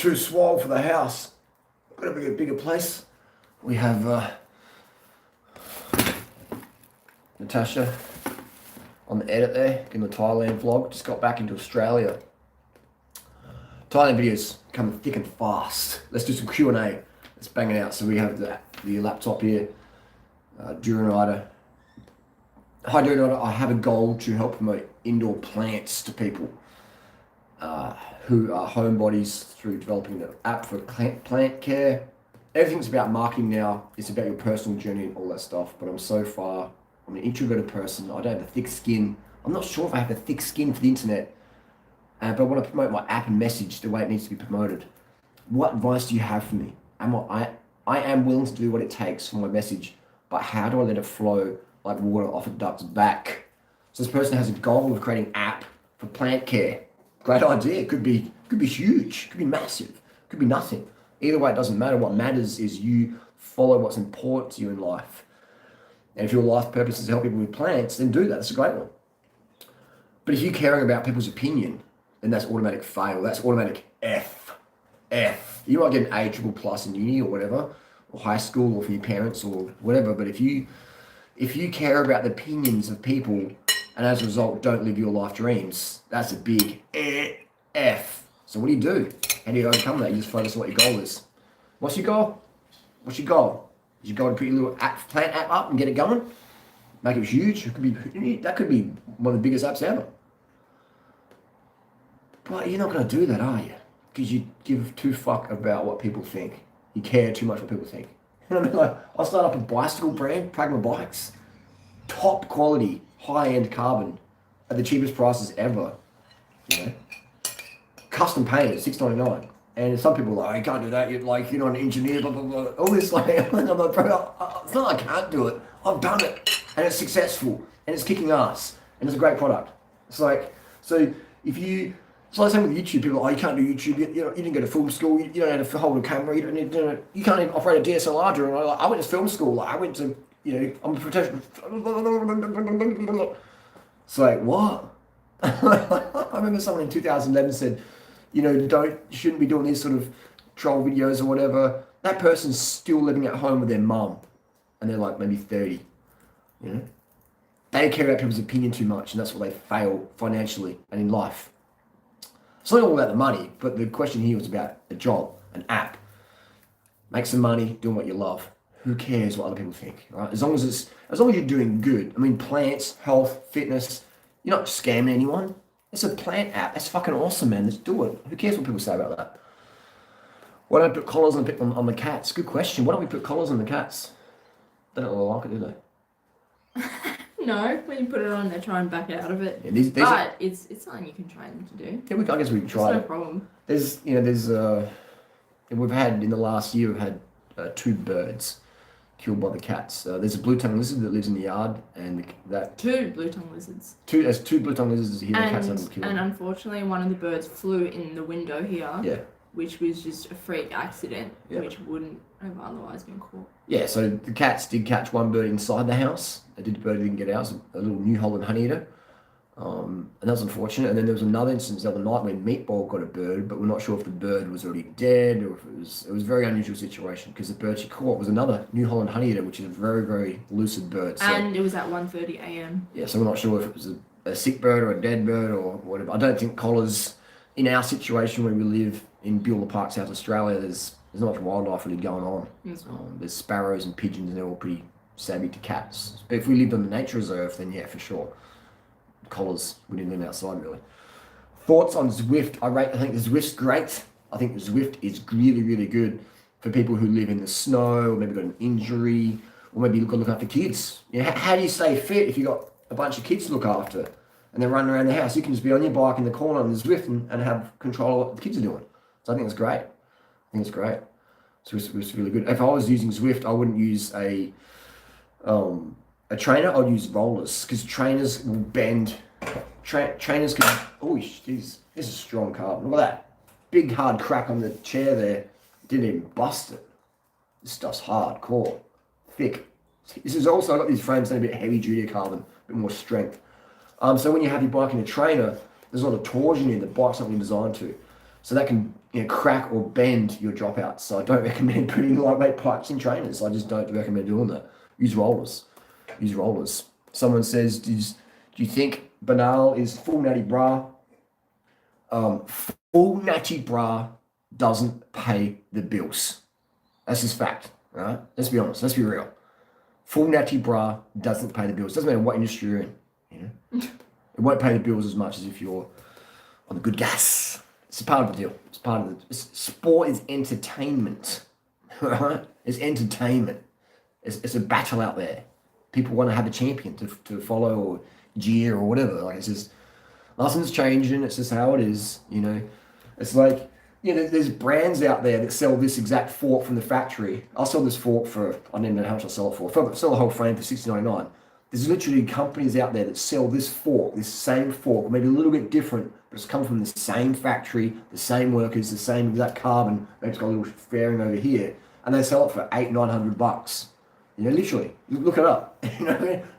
too small for the house. Got to be a bigger place. We have Natasha on the edit there, in the Thailand vlog. Just got back into Australia. Thailand videos coming thick and fast. Let's do some Q&A. Let's bang it out. So we have the laptop here, durianrider. Hi durianrider, I have a goal to help promote indoor plants to people who are homebodies through developing an app for plant care. Everything's about marketing now. It's about your personal journey and all that stuff. But I'm an introverted person. I don't have a thick skin. I'm not sure if I have a thick skin for the internet. But I want to promote my app and message the way it needs to be promoted. What advice do you have for me? I am willing to do what it takes for my message, but how do I let it flow like water off a duck's back? So this person has a goal of creating an app for plant care. Great idea. It could be huge. It could be massive. It could be nothing. Either way, it doesn't matter. What matters is you follow what's important to you in life. And if your life purpose is to help people with plants, then do that. That's a great one. But if you're caring about people's opinion, then that's automatic fail. That's automatic F. You might get an A++ in uni or whatever, or high school, or for your parents or whatever. But if you care about the opinions of people and as a result don't live your life dreams, that's a big F. So what do? How do you overcome that? You just focus on what your goal is. What's your goal? Is your goal to put your little plant app up and get it going? Make it huge? That could be one of the biggest apps ever. But you're not going to do that, are you? Because you give two fuck about what people think. You care too much what people think. You know what I mean? Like, I'll start up a bicycle brand, Pragma Bikes. Top quality, high-end carbon at the cheapest prices ever. You know? Custom painted, $6.99. And some people are like, you can't do that, you're not an engineer, blah, blah, blah. All this, like, I'm like, bro, it's not like I can't do it. I've done it. And it's successful. And it's kicking ass. And it's a great product. It's like, so if you... It's like the same with YouTube. People are like, you can't do YouTube. You didn't go to film school. You don't have to hold a camera. You can't even operate a DSLR drone. I went to film school. I went to, I'm a professional. It's like, what? I remember someone in 2011 said, you shouldn't be doing these sort of troll videos or whatever. That person's still living at home with their mum, and they're like maybe 30. They care about people's opinion too much, and that's why they fail financially and in life. It's not all about the money, but the question here was about a job, an app. Make some money doing what you love. Who cares what other people think, right? As long as you're doing good. I mean, plants, health, fitness. You're not scamming anyone. It's a plant app. That's fucking awesome, man. Let's do it. Who cares what people say about that? Why don't I put collars on the cats? Good question. Why don't we put collars on the cats? They don't really like it, do they? No, when you put it on, they try and back out of it. Yeah, but it's something you can train them to do. Yeah, I guess we can try it. No problem. We've had, in the last year, we've had 2 birds killed by the cats. There's a blue-tongued lizard that lives in the yard, and that... 2 blue-tongued lizards. There's 2 blue-tongued lizards here, the cats haven't killed. And unfortunately, one of the birds flew in the window here. Yeah. Which was just a freak accident, which wouldn't have otherwise been caught. Yeah, so the cats did catch one bird inside the house. The bird didn't get out. It was a little New Holland honeyeater. And that was unfortunate. And then there was another instance the other night when Meatball got a bird, but we're not sure if the bird was already dead or if it was a very unusual situation because the bird she caught was another New Holland honeyeater, which is a very, very lucid bird. So, and it was at 1:30 a.m. Yeah, so we're not sure if it was a sick bird or a dead bird or whatever. I don't think collars, in our situation where we live in Beulah Park, South Australia, there's not much wildlife really going on. There's sparrows and pigeons, and they're all pretty savvy to cats. But if we lived on the nature reserve, then yeah, for sure. Collars, we didn't live outside really. Thoughts on Zwift? I think the Zwift's great. I think the Zwift is really, really good for people who live in the snow, or maybe got an injury, or maybe you've got to look after kids. How do you stay fit if you've got a bunch of kids to look after and they're running around the house? You can just be on your bike in the corner on the Zwift and have control of what the kids are doing. So I think it's great. So it's really good. If I was using Zwift, I wouldn't use a trainer. I'd use rollers because trainers will bend. Trainers can. Oh, jeez, this is strong carbon. Look at that big hard crack on the chair there. Didn't even bust it. This stuff's hardcore, thick. This is also, I've got these frames that are a bit heavy duty carbon, a bit more strength. So when you have your bike in a trainer, there's a lot of torsion in the bike's not really designed to. So that can crack or bend your dropouts. So I don't recommend putting lightweight pipes in trainers. I just don't recommend doing that. Use rollers. Use rollers. Someone says, do you think banal is full natty bra? Full natty bra doesn't pay the bills. That's just fact, right? Let's be honest. Let's be real. Full natty bra doesn't pay the bills. Doesn't matter what industry you're in. It won't pay the bills as much as if you're on the good gas. It's a part of the deal. It's part of the sport is entertainment, right? It's entertainment. It's a battle out there. People want to have a champion to follow or jeer or whatever. Like, it's just nothing's changing. It's just how it is. It's like there's brands out there that sell this exact fork from the factory. I'll sell this fork for, I don't even know how much I'll sell it for. I'll sell the whole frame for $60.99. There's literally companies out there that sell this fork, this same fork, maybe a little bit different, but it's come from the same factory, the same workers, the same exact carbon. Maybe it's got a little fairing over here, and they sell it for $800-900. Literally, look it up.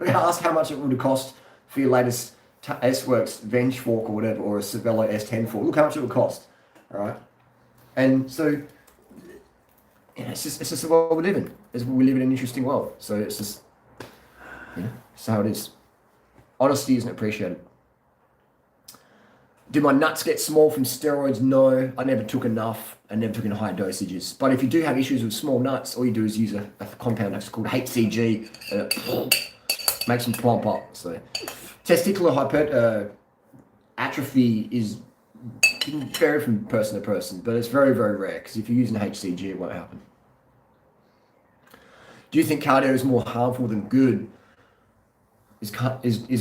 Ask how much it would have cost for your latest S-Works Venge fork or whatever, or a Cervelo S10 fork. Look how much it would cost, all right? And so, it's just the world we live in. We live in an interesting world. So it's just, it's how it is. Honesty isn't appreciated. Do my nuts get small from steroids? No, I never took enough. I never took in high dosages. But if you do have issues with small nuts, all you do is use a compound that's called HCG, and it makes them plump up. So testicular atrophy can vary from person to person, but it's very, very rare, because if you're using HCG, it won't happen. Do you think cardio is more harmful than good? Is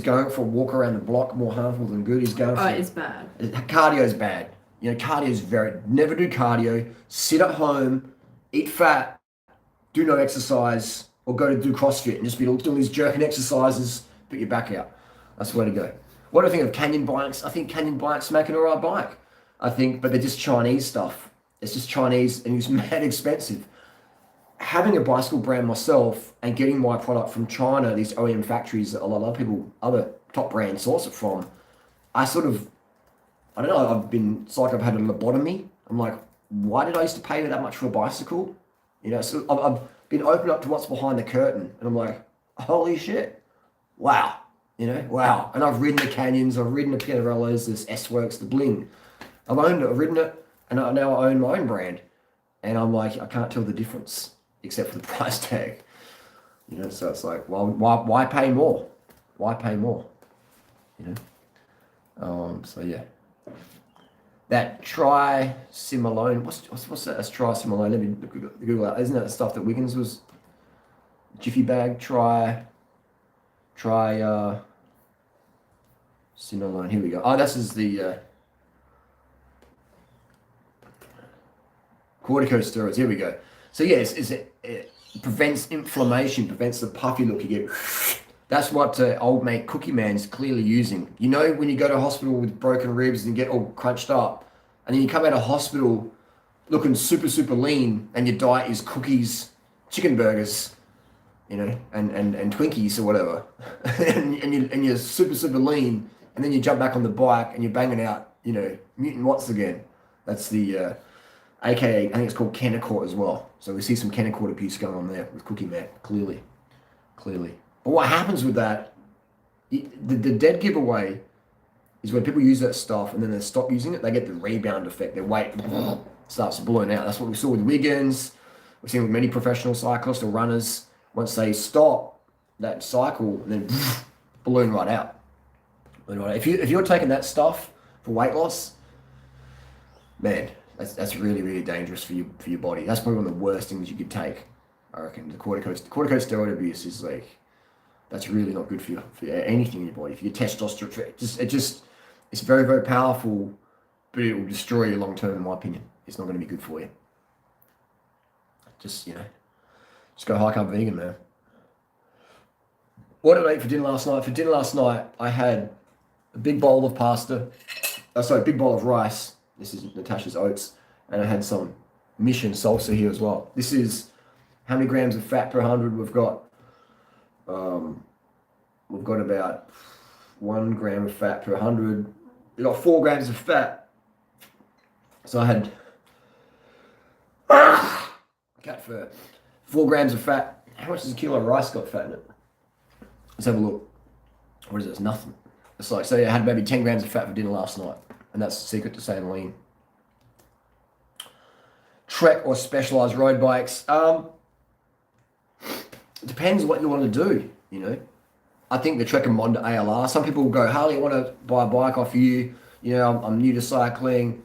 going for a walk around the block more harmful than good? It's bad. Cardio is bad. Cardio is never do cardio. Sit at home, eat fat, do no exercise, or go to do CrossFit and just be doing these jerking exercises, put your back out. That's the way to go. What do I think of Canyon bikes? I think Canyon bikes make an alright bike. But they're just Chinese stuff. It's just Chinese and it's mad expensive. Having a bicycle brand myself and getting my product from China, these OEM factories that a lot of people, other top brands source it from, I don't know, I've had a lobotomy. I'm like, why did I used to pay that much for a bicycle? So I've been opened up to what's behind the curtain, and I'm like, holy shit, wow, wow. And I've ridden the Canyons, I've ridden the Pinarellos, this S-Works, the Bling. I've ridden it, and now I own my own brand. And I'm like, I can't tell the difference, except for the price tag. So it's like, well, why pay more? Why pay more? So yeah. That trisimilone, what's that? That's trisimilone. Let me Google that. Isn't that the stuff that Wiggins was? Jiffy bag, similone. Here we go. Oh, this is the corticosteroids. Here we go. So yes, it prevents inflammation, prevents the puffy look you get. That's what old mate Cookie Man's clearly using. When you go to hospital with broken ribs and get all crunched up, and then you come out of hospital looking super, super lean, and your diet is cookies, chicken burgers, and Twinkies or whatever, and you're super, super lean, and then you jump back on the bike and you're banging out, mutant watts again. That's the, AKA, I think it's called Kennicort as well. So we see some Kennicort abuse going on there with Cookie Man, clearly. But what happens with that, the dead giveaway is when people use that stuff and then they stop using it, they get the rebound effect. Their weight starts to balloon out. That's what we saw with Wiggins. We've seen with many professional cyclists or runners. Once they stop that cycle, and then balloon right out. If you're taking that stuff for weight loss, man, that's really, really dangerous for your body. That's probably one of the worst things you could take. I reckon the corticosteroid abuse is like, that's really not good for anything in your body. For your testosterone, it's very, very powerful, but it will destroy you long term. In my opinion, it's not going to be good for you. Just go high carb vegan, man. What did I eat for dinner last night? For dinner last night, I had a big bowl of pasta. Big bowl of rice. This is Natasha's oats, and I had some Mission salsa here as well. This is how many grams of fat per 100 we've got. We've got about 1 gram of fat per 100. We've got 4 grams of fat. So I had cat fur, 4 grams of fat. How much does a kilo of rice got fat in it? Let's have a look. What is it? It's nothing. It's like, so I had maybe 10 grams of fat for dinner last night, and that's the secret to staying lean. Trek or specialized road bikes. It depends what you want to do, you know. I think the Trek and Monda ALR, some people will go, Harley, I want to buy a bike off you. You know, I'm new to cycling.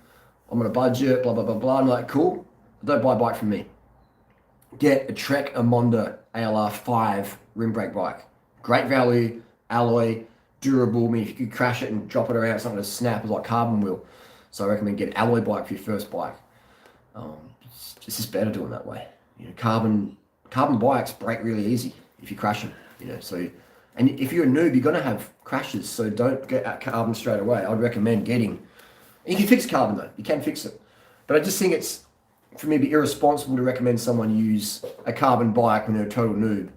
I'm on a budget, blah, blah, blah, blah. I'm like, cool. Don't buy a bike from me. Get a Trek and Monda ALR 5 rim brake bike. Great value, alloy, durable. I mean, if you could crash it and drop it around, it's not going to snap. It's like carbon wheel. So I recommend get an alloy bike for your first bike. It's just better doing that way. You know, carbon bikes break really easy if you crash them. You know, so, and if you're a noob, you're gonna have crashes. So don't get at carbon straight away. I'd recommend getting. You can fix carbon though. You can fix it, but I just think it's for me be irresponsible to recommend someone use a carbon bike when they're a total noob.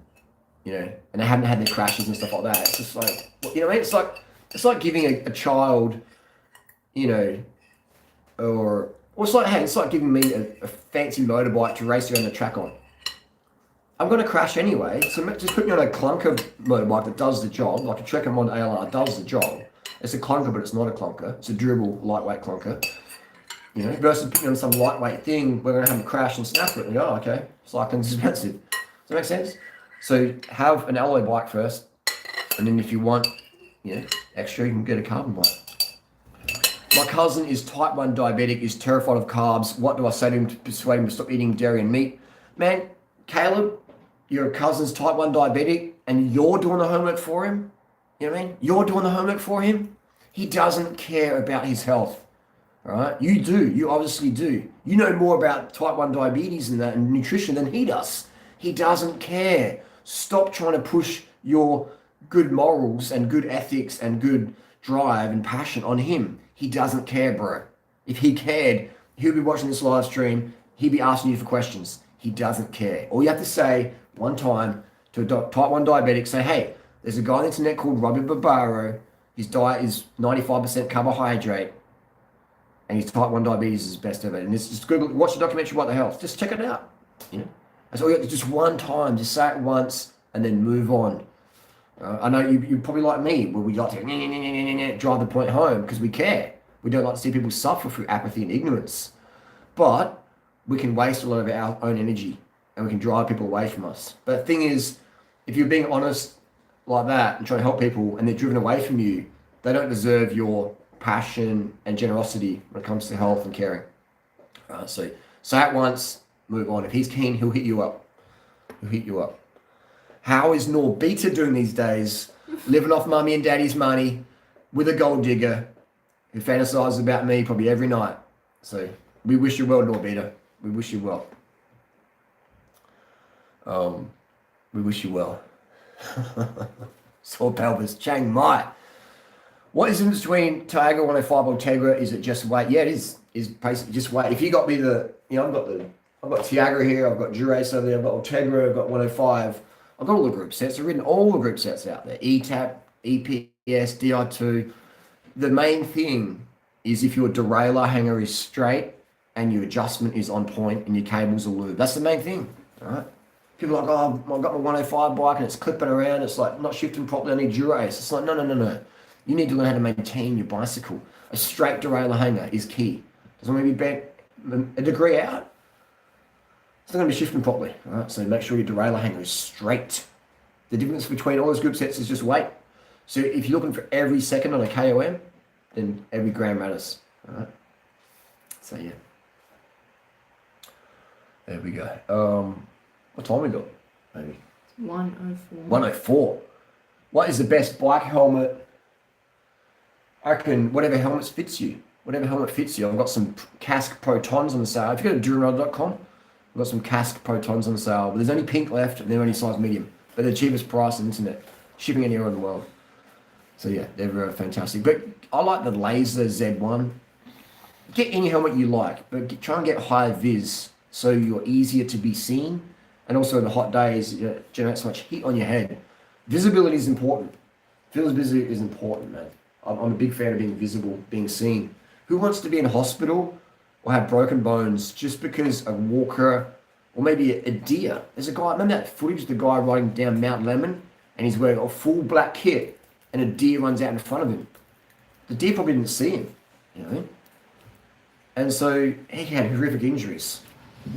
You know, and they haven't had their crashes and stuff like that. It's just like, you know what I mean? It's like giving a child, you know, or it's like giving me a fancy motorbike to race around the track on. I'm going to crash anyway, so just put me on a clunker motorbike that does the job, like a Trek and Monda ALR does the job. It's a clunker, but it's not a clunker. It's a durable, lightweight clunker. You know, versus putting me on some lightweight thing, we're going to have a crash and snap it and go, oh, okay, cycling's expensive. Does that make sense? So have an alloy bike first, and then if you want, you know, extra, you can get a carbon bike. My cousin is type 1 diabetic, is terrified of carbs. What do I say to him to persuade him to stop eating dairy and meat? Man, Caleb, your cousin's type 1 diabetic and you're doing the homework for him? You know what I mean? You're doing the homework for him? He doesn't care about his health. All right? You do. You obviously do. You know more about type 1 diabetes and that and nutrition than he does. He doesn't care. Stop trying to push your good morals and good ethics and good drive and passion on him. He doesn't care, bro. If he cared, he'll be watching this live stream. He'd be asking you for questions. He doesn't care. All you have to say one time to a type 1 diabetic, say, hey, there's a guy on the internet called Robbie Barbaro. His diet is 95% carbohydrate. And his type 1 diabetes is best ever. And just Google, watch the documentary about the health. Just check it out. You know, that's all you have to, just one time. Just say it once and then move on. I know you're probably like me, where we like to drive the point home because we care. We don't like to see people suffer through apathy and ignorance. But we can waste a lot of our own energy and we can drive people away from us. But the thing is, if you're being honest like that and trying to help people and they're driven away from you, they don't deserve your passion and generosity when it comes to health and caring. So say it once, move on. If he's keen, he'll hit you up. He'll hit you up. How is Norbita doing these days? Living off mummy and daddy's money with a gold digger who fantasizes about me probably every night. So we wish you well, Norbita. We wish you well. We wish you well. Sore pelvis, Chiang Mai. What is the difference between Tiagra 105 or Tegra? Is it just weight? Yeah, it is. Is basically just weight. If you got me I've got Tiagra here, I've got Durace over there, I've got Tegra, I've got 105. I've got all the group sets. I've written all the group sets out there. ETAP, EPS, DI2. The main thing is if your derailleur hanger is straight and your adjustment is on point and your cables are lubed. That's the main thing, all right? People are like, oh, I've got my 105 bike and it's clipping around. It's like not shifting properly. I need Durace. It's like, no. You need to learn how to maintain your bicycle. A straight derailleur hanger is key. Doesn't want to be bent a degree out. It's not going to be shifting properly, all right? So make sure your derailleur hanger is straight. The difference between all those group sets is just weight. So if you're looking for every second on a KOM, then every gram matters, all right? So yeah. There we go. What time we got? Maybe 104. 104. What is the best bike helmet? I reckon whatever helmet fits you. Whatever helmet fits you. I've got some Casque Protons on the sale. If you go to durianrider.com, I've got some Casque Protons on the sale. But there's only pink left and they're only size medium. But they're the cheapest price on the internet. Shipping anywhere in the world. So yeah, they're very fantastic. But I like the Laser Z1. Get any helmet you like, but try and get high vis so you're easier to be seen. And also in the hot days, you generate so much heat on your head. Visibility is important. Visibility is important, man. I'm a big fan of being visible, being seen. Who wants to be in a hospital or have broken bones just because a walker or maybe a deer. There's a guy, remember that footage, the guy riding down Mount Lemon and he's wearing a full black kit and a deer runs out in front of him. The deer probably didn't see him, you know? And so he had horrific injuries.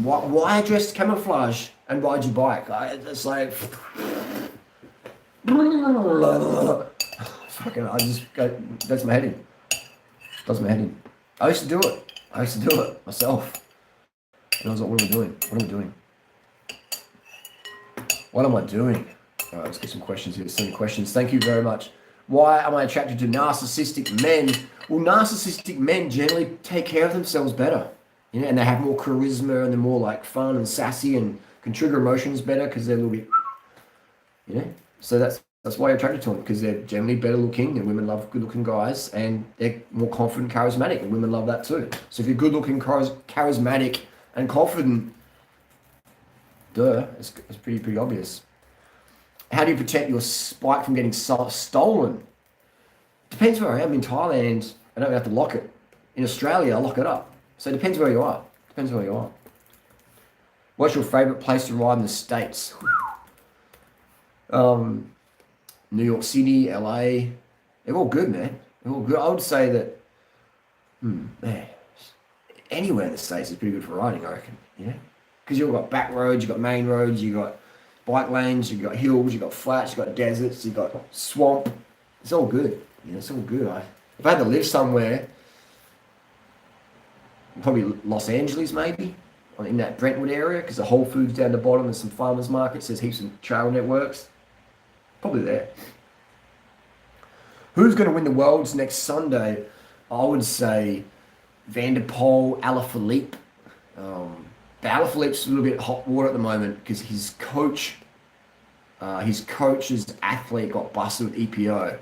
Why dress camouflage and ride your bike? It's like... Fucking, I just go, that's my head in. Does my head in. I used to do it. I used to do it myself. And I was like, what am I doing? What am I doing? What am I doing? All right, let's get some questions here. So many questions. Thank you very much. Why am I attracted to narcissistic men? Well, narcissistic men generally take care of themselves better, you know, and they have more charisma and they're more like fun and sassy and can trigger emotions better because they're a little bit, you know. So that's why you're attracted to them, because they're generally better looking and women love good looking guys, and they're more confident, charismatic, and women love that too. So if you're good looking, charismatic, and confident, it's pretty obvious. How do you protect your bike from getting stolen? Depends where I am. In Thailand, I don't have to lock it. In Australia, I lock it up. So it depends where you are. What's your favorite place to ride in the States? New York City, LA, they're all good, man. They're all good. I would say that, man, anywhere in the States is pretty good for riding, I reckon, you know? Because you've got back roads, you've got main roads, you've got bike lanes, you've got hills, you've got flats, you've got deserts, you've got swamp. It's all good, you know, it's all good. If I had to live somewhere, probably Los Angeles maybe, in that Brentwood area, because the Whole Foods down the bottom, there's some farmers markets, there's heaps of trail networks. Probably there. Who's going to win the Worlds next Sunday? I would say Van der Poel, Alaphilippe. But Alaphilippe's a little bit hot water at the moment because his coach's athlete got busted with EPO.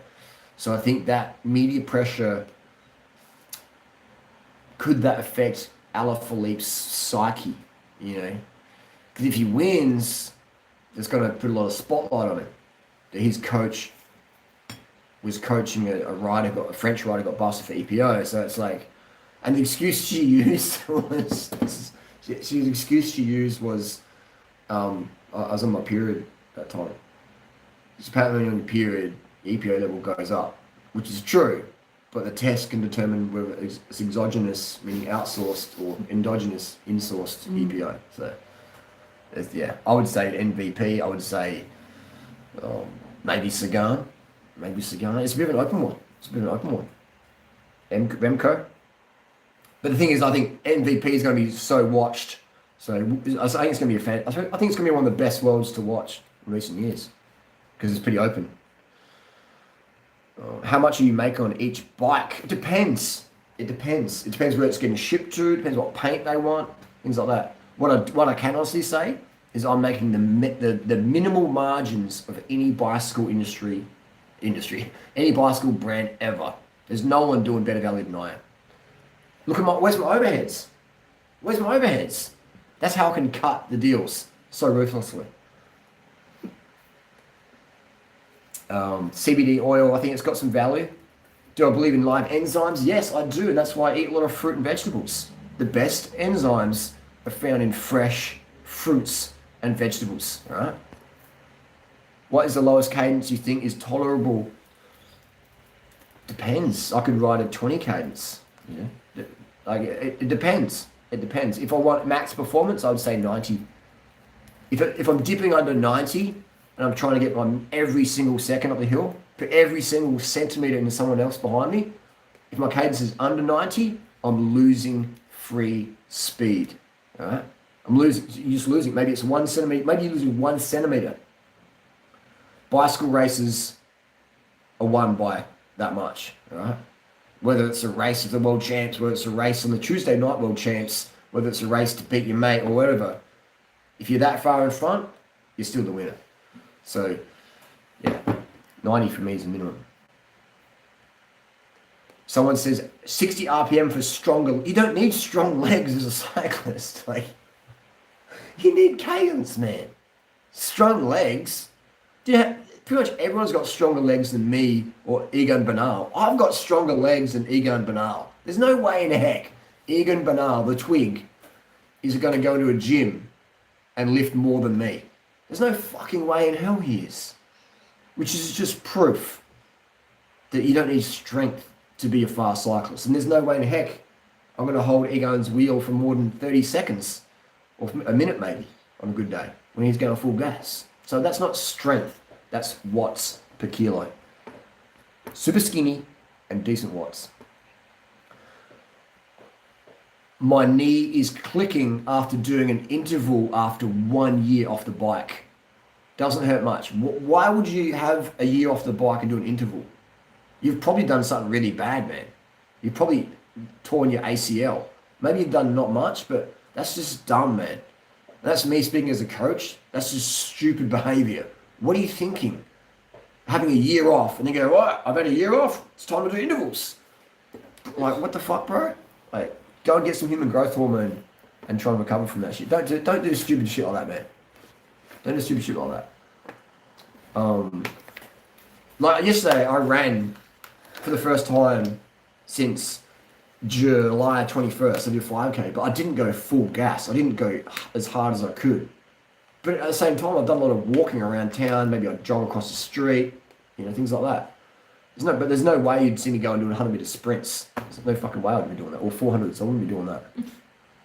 So I think that media pressure, could that affect Alaphilippe's psyche, you know? Because if he wins, it's going to put a lot of spotlight on him. His coach was coaching a French rider got busted for EPO. So it's like, and the excuse she used was, I was on my period that time. It's apparently on your period, the EPO level goes up, which is true, but the test can determine whether it's exogenous, meaning outsourced, or endogenous, insourced EPO. So, yeah, I would say MVP. I would say maybe Sagan. It's a bit of an open one. Remco. But the thing is, I think MVP is going to be so watched. So I think it's going to be I think it's going to be one of the best worlds to watch in recent years because it's pretty open. How much do you make on each bike? It depends. It depends where it's getting shipped to. It depends what paint they want. Things like that. What I can honestly say is I'm making the minimal margins of any bicycle industry, any bicycle brand ever. There's no one doing better value than I am. Look at where's my overheads? That's how I can cut the deals so ruthlessly. CBD oil, I think it's got some value. Do I believe in live enzymes? Yes, I do, and that's why I eat a lot of fruit and vegetables. The best enzymes are found in fresh fruits and vegetables, right? What is the lowest cadence you think is tolerable? Depends. I could ride a 20 cadence. You know, like it depends. It depends. If I want max performance, I would say 90. If I'm dipping under 90 and I'm trying to get my every single second up the hill, put every single centimeter into someone else behind me, if my cadence is under 90, I'm losing free speed. All right? You're just losing. Maybe it's 1 centimeter. Maybe you're losing 1 centimeter. Bicycle races are won by that much, all right? Whether it's a race of the world champs, whether it's a race on the Tuesday night world champs, whether it's a race to beat your mate or whatever, if you're that far in front, you're still the winner. So, yeah, 90 for me is the minimum. Someone says 60 RPM for stronger. You don't need strong legs as a cyclist. Like, you need cadence, man. Strong legs. Yeah, pretty much everyone's got stronger legs than me or Egan Bernal. I've got stronger legs than Egan Bernal. There's no way in heck Egan Bernal, the twig, is going to go into a gym and lift more than me. There's no fucking way in hell he is. Which is just proof that you don't need strength to be a fast cyclist. And there's no way in heck I'm going to hold Egan's wheel for more than 30 seconds or a minute maybe on a good day when he's going full gas. So that's not strength. That's watts per kilo. Super skinny and decent watts. My knee is clicking after doing an interval after 1 year off the bike. Doesn't hurt much. Why would you have a year off the bike and do an interval? You've probably done something really bad, man. You've probably torn your ACL. Maybe you've done not much, but that's just dumb, man. That's me speaking as a coach. That's just stupid behavior. What are you thinking? Having a year off and then go, what? I've had a year off. It's time to do intervals. Like, what the fuck, bro? Like, go and get some human growth hormone and try and recover from that shit. Don't do stupid shit like that, man. Don't do stupid shit like that. Like yesterday, I ran for the first time since July 21st. I did a 5K, but I didn't go full gas. I didn't go as hard as I could. But at the same time, I've done a lot of walking around town. Maybe I jog across the street, things like that. There's no way you'd see me go and do 100-meter sprints. There's no fucking way I'd be doing that. Or 400s. I wouldn't be doing that.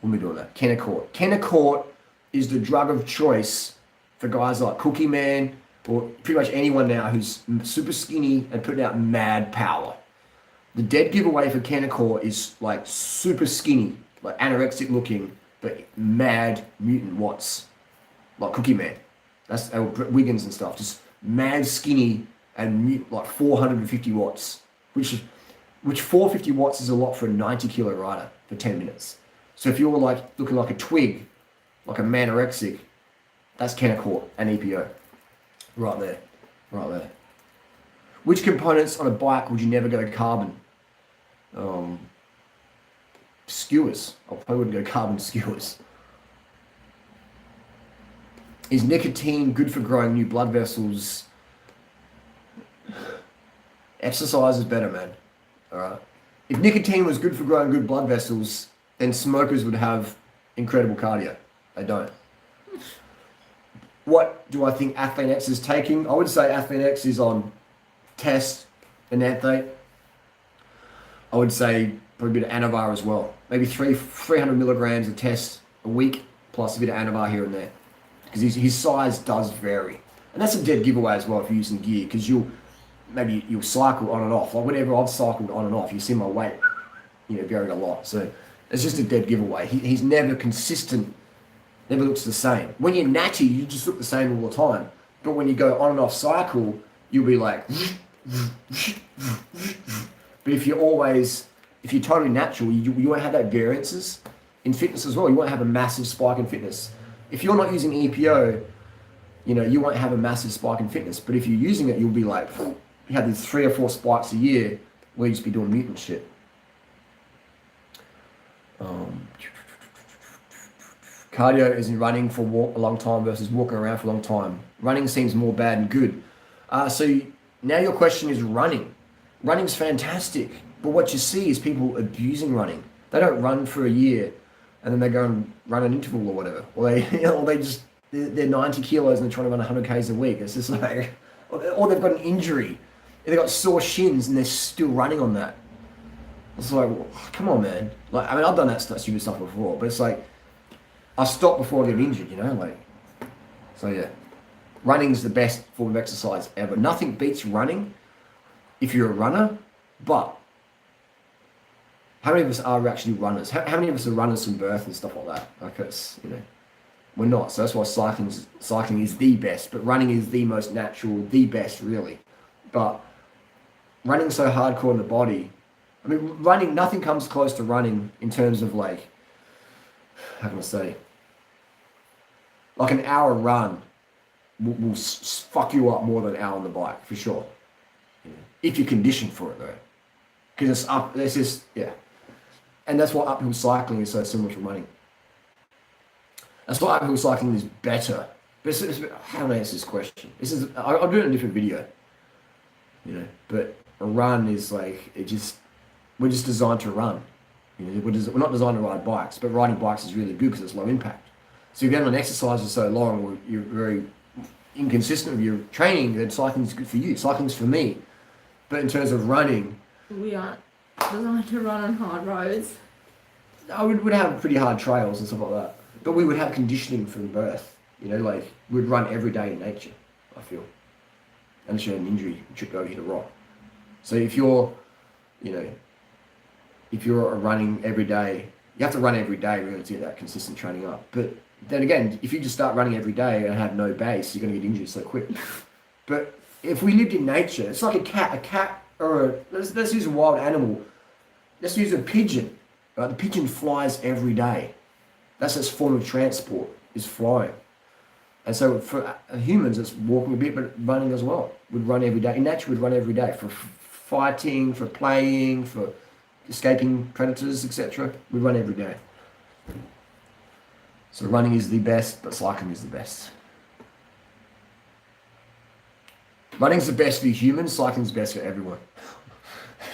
Wouldn't be doing that. Kennecott. Kennecott is the drug of choice for guys like Cookie Man or pretty much anyone now who's super skinny and putting out mad power. The dead giveaway for Kennecott is like super skinny, like anorexic looking, but mad mutant watts. Like Cookie Man. That's Wiggins and stuff. Just mad skinny and like 450 watts, which 450 watts is a lot for a 90 kilo rider for 10 minutes. So if you're like looking like a twig, like a manorexic, that's Kennecott and EPO. Right there. Which components on a bike would you never go carbon? Skewers. I probably wouldn't go carbon skewers. Is nicotine good for growing new blood vessels? Exercise is better, man. Alright. If nicotine was good for growing good blood vessels, then smokers would have incredible cardio. They don't. What do I think Athlete X is taking? I would say Athlete X is on test and Anthate. I would say probably a bit of Anavar as well. Maybe 300 milligrams of test a week, plus a bit of Anavar here and there. Because his size does vary. And that's a dead giveaway as well if you're using gear, because you'll cycle on and off. Like whenever I've cycled on and off, you see my weight, varying a lot. So it's just a dead giveaway. He's never consistent, never looks the same. When you're natty, you just look the same all the time. But when you go on and off cycle, you'll be like, but if you're totally natural, you won't have that variances in fitness as well. You won't have a massive spike in fitness. If you're not using EPO, you won't have a massive spike in fitness. But if you're using it, you'll be like, you have these 3 or 4 spikes a year where you just be doing mutant shit. Cardio is in running for a long time versus walking around for a long time. Running seems more bad than good. So now your question is running. Running's fantastic, but what you see is people abusing running. They don't run for a year and then they go and run an interval or whatever. Or they're 90 kilos and they're trying to run 100 Ks a week. It's just like, or they've got an injury. They've got sore shins and they're still running on that. It's like, well, come on, man. Like, I've done that stupid stuff before, but it's like, I stop before I get injured, So yeah, running's the best form of exercise ever. Nothing beats running if you're a runner, but how many of us are actually runners? How many of us are runners from birth and stuff like that? Like it's, we're not. So that's why cycling is the best, but running is the most natural, the best really. But running so hardcore in the body, running, nothing comes close to running in terms of like, how can I say, like an hour run will fuck you up more than an hour on the bike, for sure. If you're conditioned for it though. Because it's up, it's just, yeah. And that's why uphill cycling is so similar to running. That's why uphill cycling is better. But how do I answer this question? I'll do it in a different video. But a run is like, we're just designed to run. You know, we're not designed to ride bikes, but riding bikes is really good because it's low impact. So if you haven't exercised for so long, or you're very inconsistent with your training, then cycling is good for you. Cycling's for me. But in terms of running, We aren't designed to run on hard roads. I would have pretty hard trails and stuff like that. But we would have conditioning from birth. You know, like we'd run every day in nature, I feel. Unless you had an injury, you tripped over, hit a rock. So if you're running every day, you have to run every day really to get that consistent training up. But then again, if you just start running every day and have no base, you're going to get injured so quick. But if we lived in nature, it's like a cat or let's use a wild animal. Let's use a pigeon. Right? The pigeon flies every day. That's its form of transport, is flying. And so for humans, it's walking a bit, but running as well. We'd run every day. In nature, we'd run every day for fighting, for playing, for escaping predators, etc. We run every day. So running is the best, but cycling is the best. Running's the best for humans, cycling's best for everyone.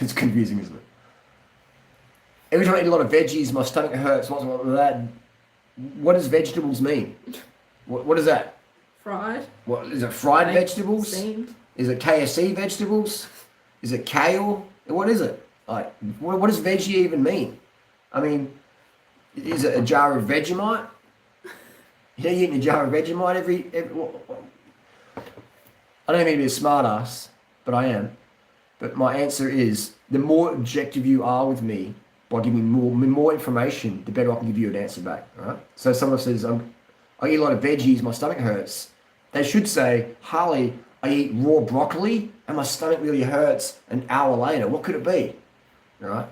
It's confusing, isn't it? Every time I eat a lot of veggies, my stomach hurts, what's that? What does vegetables mean? What is that? Fried. What is it? Fried vegetables? Steamed. Is it KFC vegetables? Is it kale? What is it? Like, what does veggie even mean? I mean, is it a jar of Vegemite? You know, you eating a jar of Vegemite every I don't mean to be a smart ass, but I am. But my answer is, the more objective you are with me, by giving me more information, the better I can give you an answer back. All right? So someone says, I eat a lot of veggies, my stomach hurts. They should say, Harley, I eat raw broccoli and my stomach really hurts an hour later. What could it be? All right?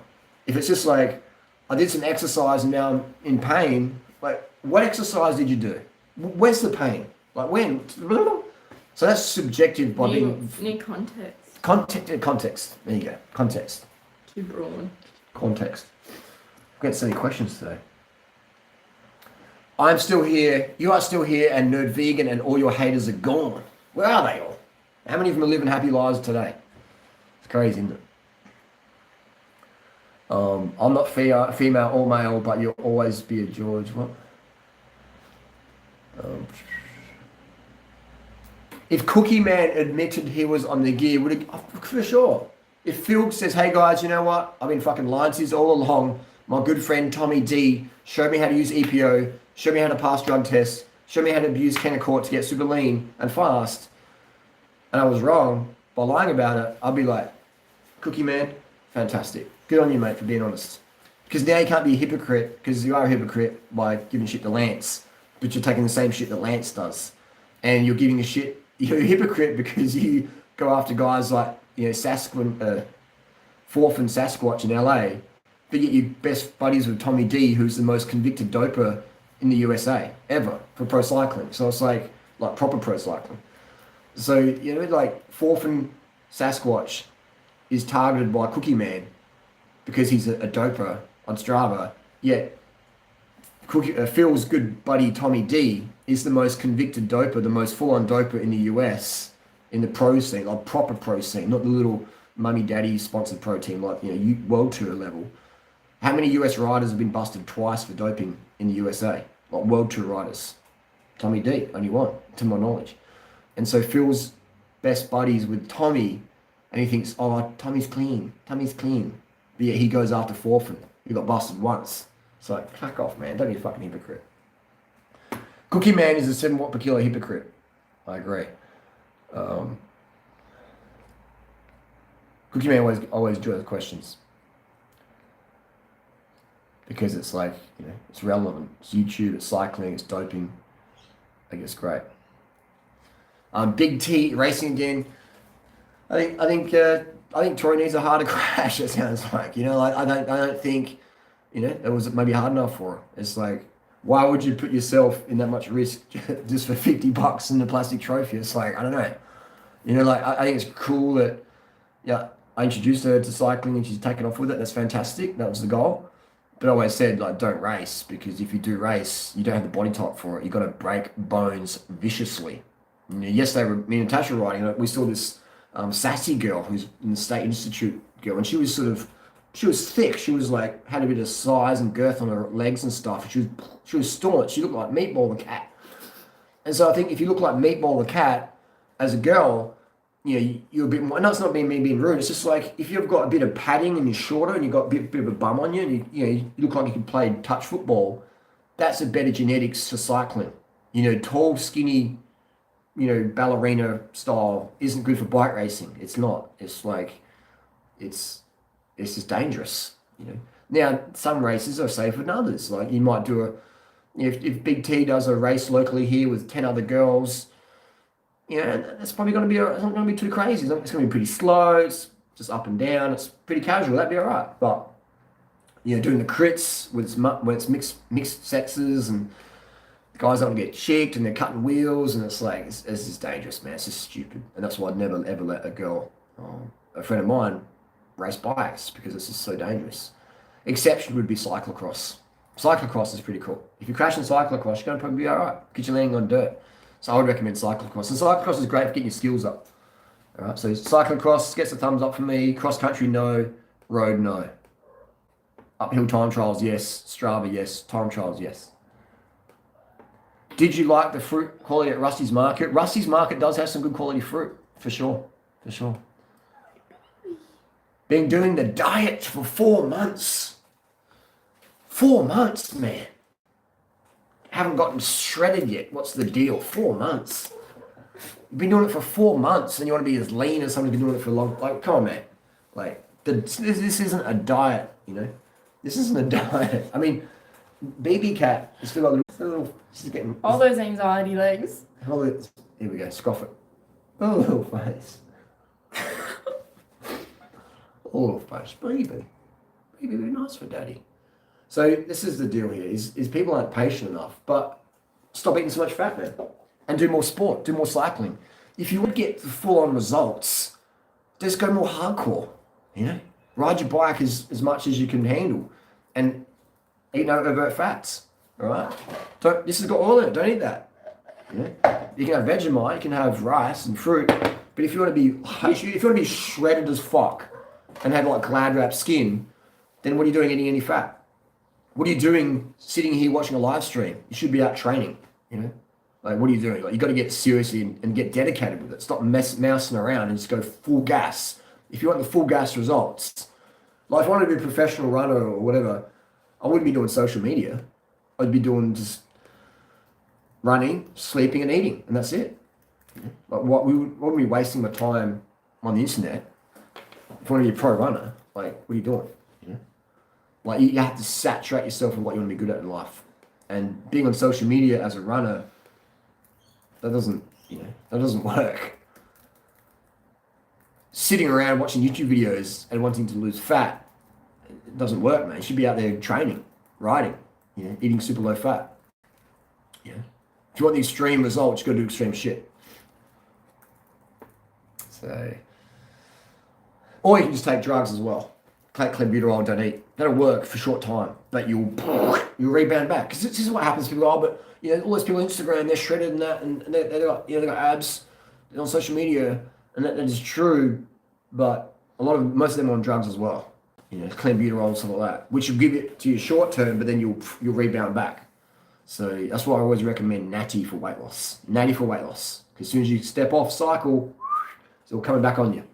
If it's just like, I did some exercise and now I'm in pain, like, what exercise did you do? Where's the pain? Like, when? So that's subjective by Need context. Context. There you go. Context. Too broad. Context. I've got so many questions today. I'm still here. You are still here, and Nerd Vegan and all your haters are gone. Where are they all? How many of them are living happy lives today? It's crazy, isn't it? I'm not female or male, but you'll always be a George. What? If Cookie Man admitted he was on the gear, would it, for sure. If Phil says, hey guys, you know what? I've been fucking lying to you all along. My good friend Tommy D showed me how to use EPO, showed me how to pass drug tests, showed me how to use Kenacort to get super lean and fast. And I was wrong by lying about it. I'd be like, Cookie Man, fantastic. Good on you, mate, for being honest. Because now you can't be a hypocrite, because you are a hypocrite by giving shit to Lance, but you're taking the same shit that Lance does. And you're giving a shit. You're a hypocrite because you go after guys like, Fourth and Sasquatch in LA, but yet you're best buddies with Tommy D, who's the most convicted doper in the USA ever for pro cycling. So it's like proper pro cycling. So, like Fourth and Sasquatch is targeted by Cookie Man because he's a doper on Strava, yet Phil's good buddy Tommy D is the most convicted doper, the most full-on doper in the US, in the pro scene, like proper pro scene, not the little mummy daddy sponsored pro team, like world tour level. How many US riders have been busted twice for doping in the USA? Like world tour riders. Tommy D, only one, to my knowledge. And so Phil's best buddies with Tommy, and he thinks, oh, Tommy's clean. But yeah, he goes after Forfan. He got busted once. So fuck off, man. Don't be a fucking hypocrite. Cookie Man is a 7 watt per kilo hypocrite. I agree. Cookie Man always draws questions. Because it's like, it's relevant. It's YouTube, it's cycling, it's doping. I think it's great. Big T racing again. I think Troy needs a harder crash, it sounds like. I don't think it was maybe hard enough for her. It's like, why would you put yourself in that much risk just for $50 in the plastic trophy? It's like, I don't know. I think it's cool that, I introduced her to cycling and she's taken off with it. That's fantastic. That was the goal. But I always said, don't race, because if you do race, you don't have the body type for it. You've got to break bones viciously. Yesterday, me and Natasha were riding, we saw this sassy girl who's in the State Institute girl, and she was sort of she was thick. She was like, had a bit of size and girth on her legs and stuff. She was staunch. She looked like Meatball the cat. And so I think if you look like Meatball the cat as a girl, you're a bit more, and that's not me being rude, it's just like if you've got a bit of padding and you're shorter and you've got a bit of a bum on you and you look like you can play touch football, that's a better genetics for cycling. Tall, skinny, ballerina style isn't good for bike racing. It's not. It's like, it's just dangerous. Now, some races are safer than others. Like you might do if Big T does a race locally here with 10 other girls, that's probably going to be, it's not going to be too crazy. It's going to be pretty slow. It's just up and down. It's pretty casual. That'd be all right. But, doing the crits when it's mixed sexes and the guys don't get checked and they're cutting wheels and it's like, it's just dangerous, man. It's just stupid. And that's why I'd never, ever let a girl, a friend of mine, race bikes because it's just so dangerous. Exception would be cyclocross. Cyclocross is pretty cool. If you crash in cyclocross, you're going to probably be all right because you're landing on dirt. So I would recommend cyclocross. And cyclocross is great for getting your skills up. All right, so cyclocross gets a thumbs up for me. Cross country, no. Road, no. Uphill time trials, yes. Strava, yes. Time trials, yes. Did you like the fruit quality at Rusty's Market? Rusty's Market does have some good quality fruit, for sure. For sure. Been doing the diet for 4 months. 4 months, man. Haven't gotten shredded yet. What's the deal? 4 months. You've been doing it for 4 months and you want to be as lean as someone who's been doing it for a long... Like, come on, man. Like, this isn't a diet, This isn't a diet. I mean, baby cat is still got a little... She's getting... All those anxiety legs. Here we go. Scoff it. Oh, little face. Oh, little face. Baby. Baby, be nice for daddy. So this is the deal here, is people aren't patient enough, but stop eating so much fat, man. And do more sport, do more cycling. If you would get the full-on results, just go more hardcore, Ride your bike as much as you can handle and eat no overt fats, all right? This has got oil in it, don't eat that. You can have Vegemite, you can have rice and fruit, but if you want to be shredded as fuck and have like glad wrap skin, then what are you doing eating any fat? What are you doing sitting here watching a live stream? You should be out training, Like, what are you doing? Like, you got to get seriously and get dedicated with it. Stop mousing around and just go full gas. If you want the full gas results, like if I wanted to be a professional runner or whatever, I wouldn't be doing social media. I'd be doing just running, sleeping and eating, and that's it. Like, we wouldn't be wasting my time on the internet. If you want to be a pro runner, like, what are you doing? Like, you have to saturate yourself with what you want to be good at in life. And being on social media as a runner, that doesn't work. Sitting around watching YouTube videos and wanting to lose fat, it doesn't work, man. You should be out there training, riding, eating super low fat. If you want the extreme results, you got to do extreme shit. So, or you can just take drugs as well. Take clenbuterol, don't eat. That'll work for a short time, but you'll rebound back. Because this is what happens to people. All those people on Instagram, they're shredded and that, and they got abs on social media, and that is true. But most of them are on drugs as well. Clenbuterol and stuff like that, which will give it to you short term, but then you'll rebound back. So that's why I always recommend natty for weight loss. Natty for weight loss. Because as soon as you step off cycle, it's all coming back on you.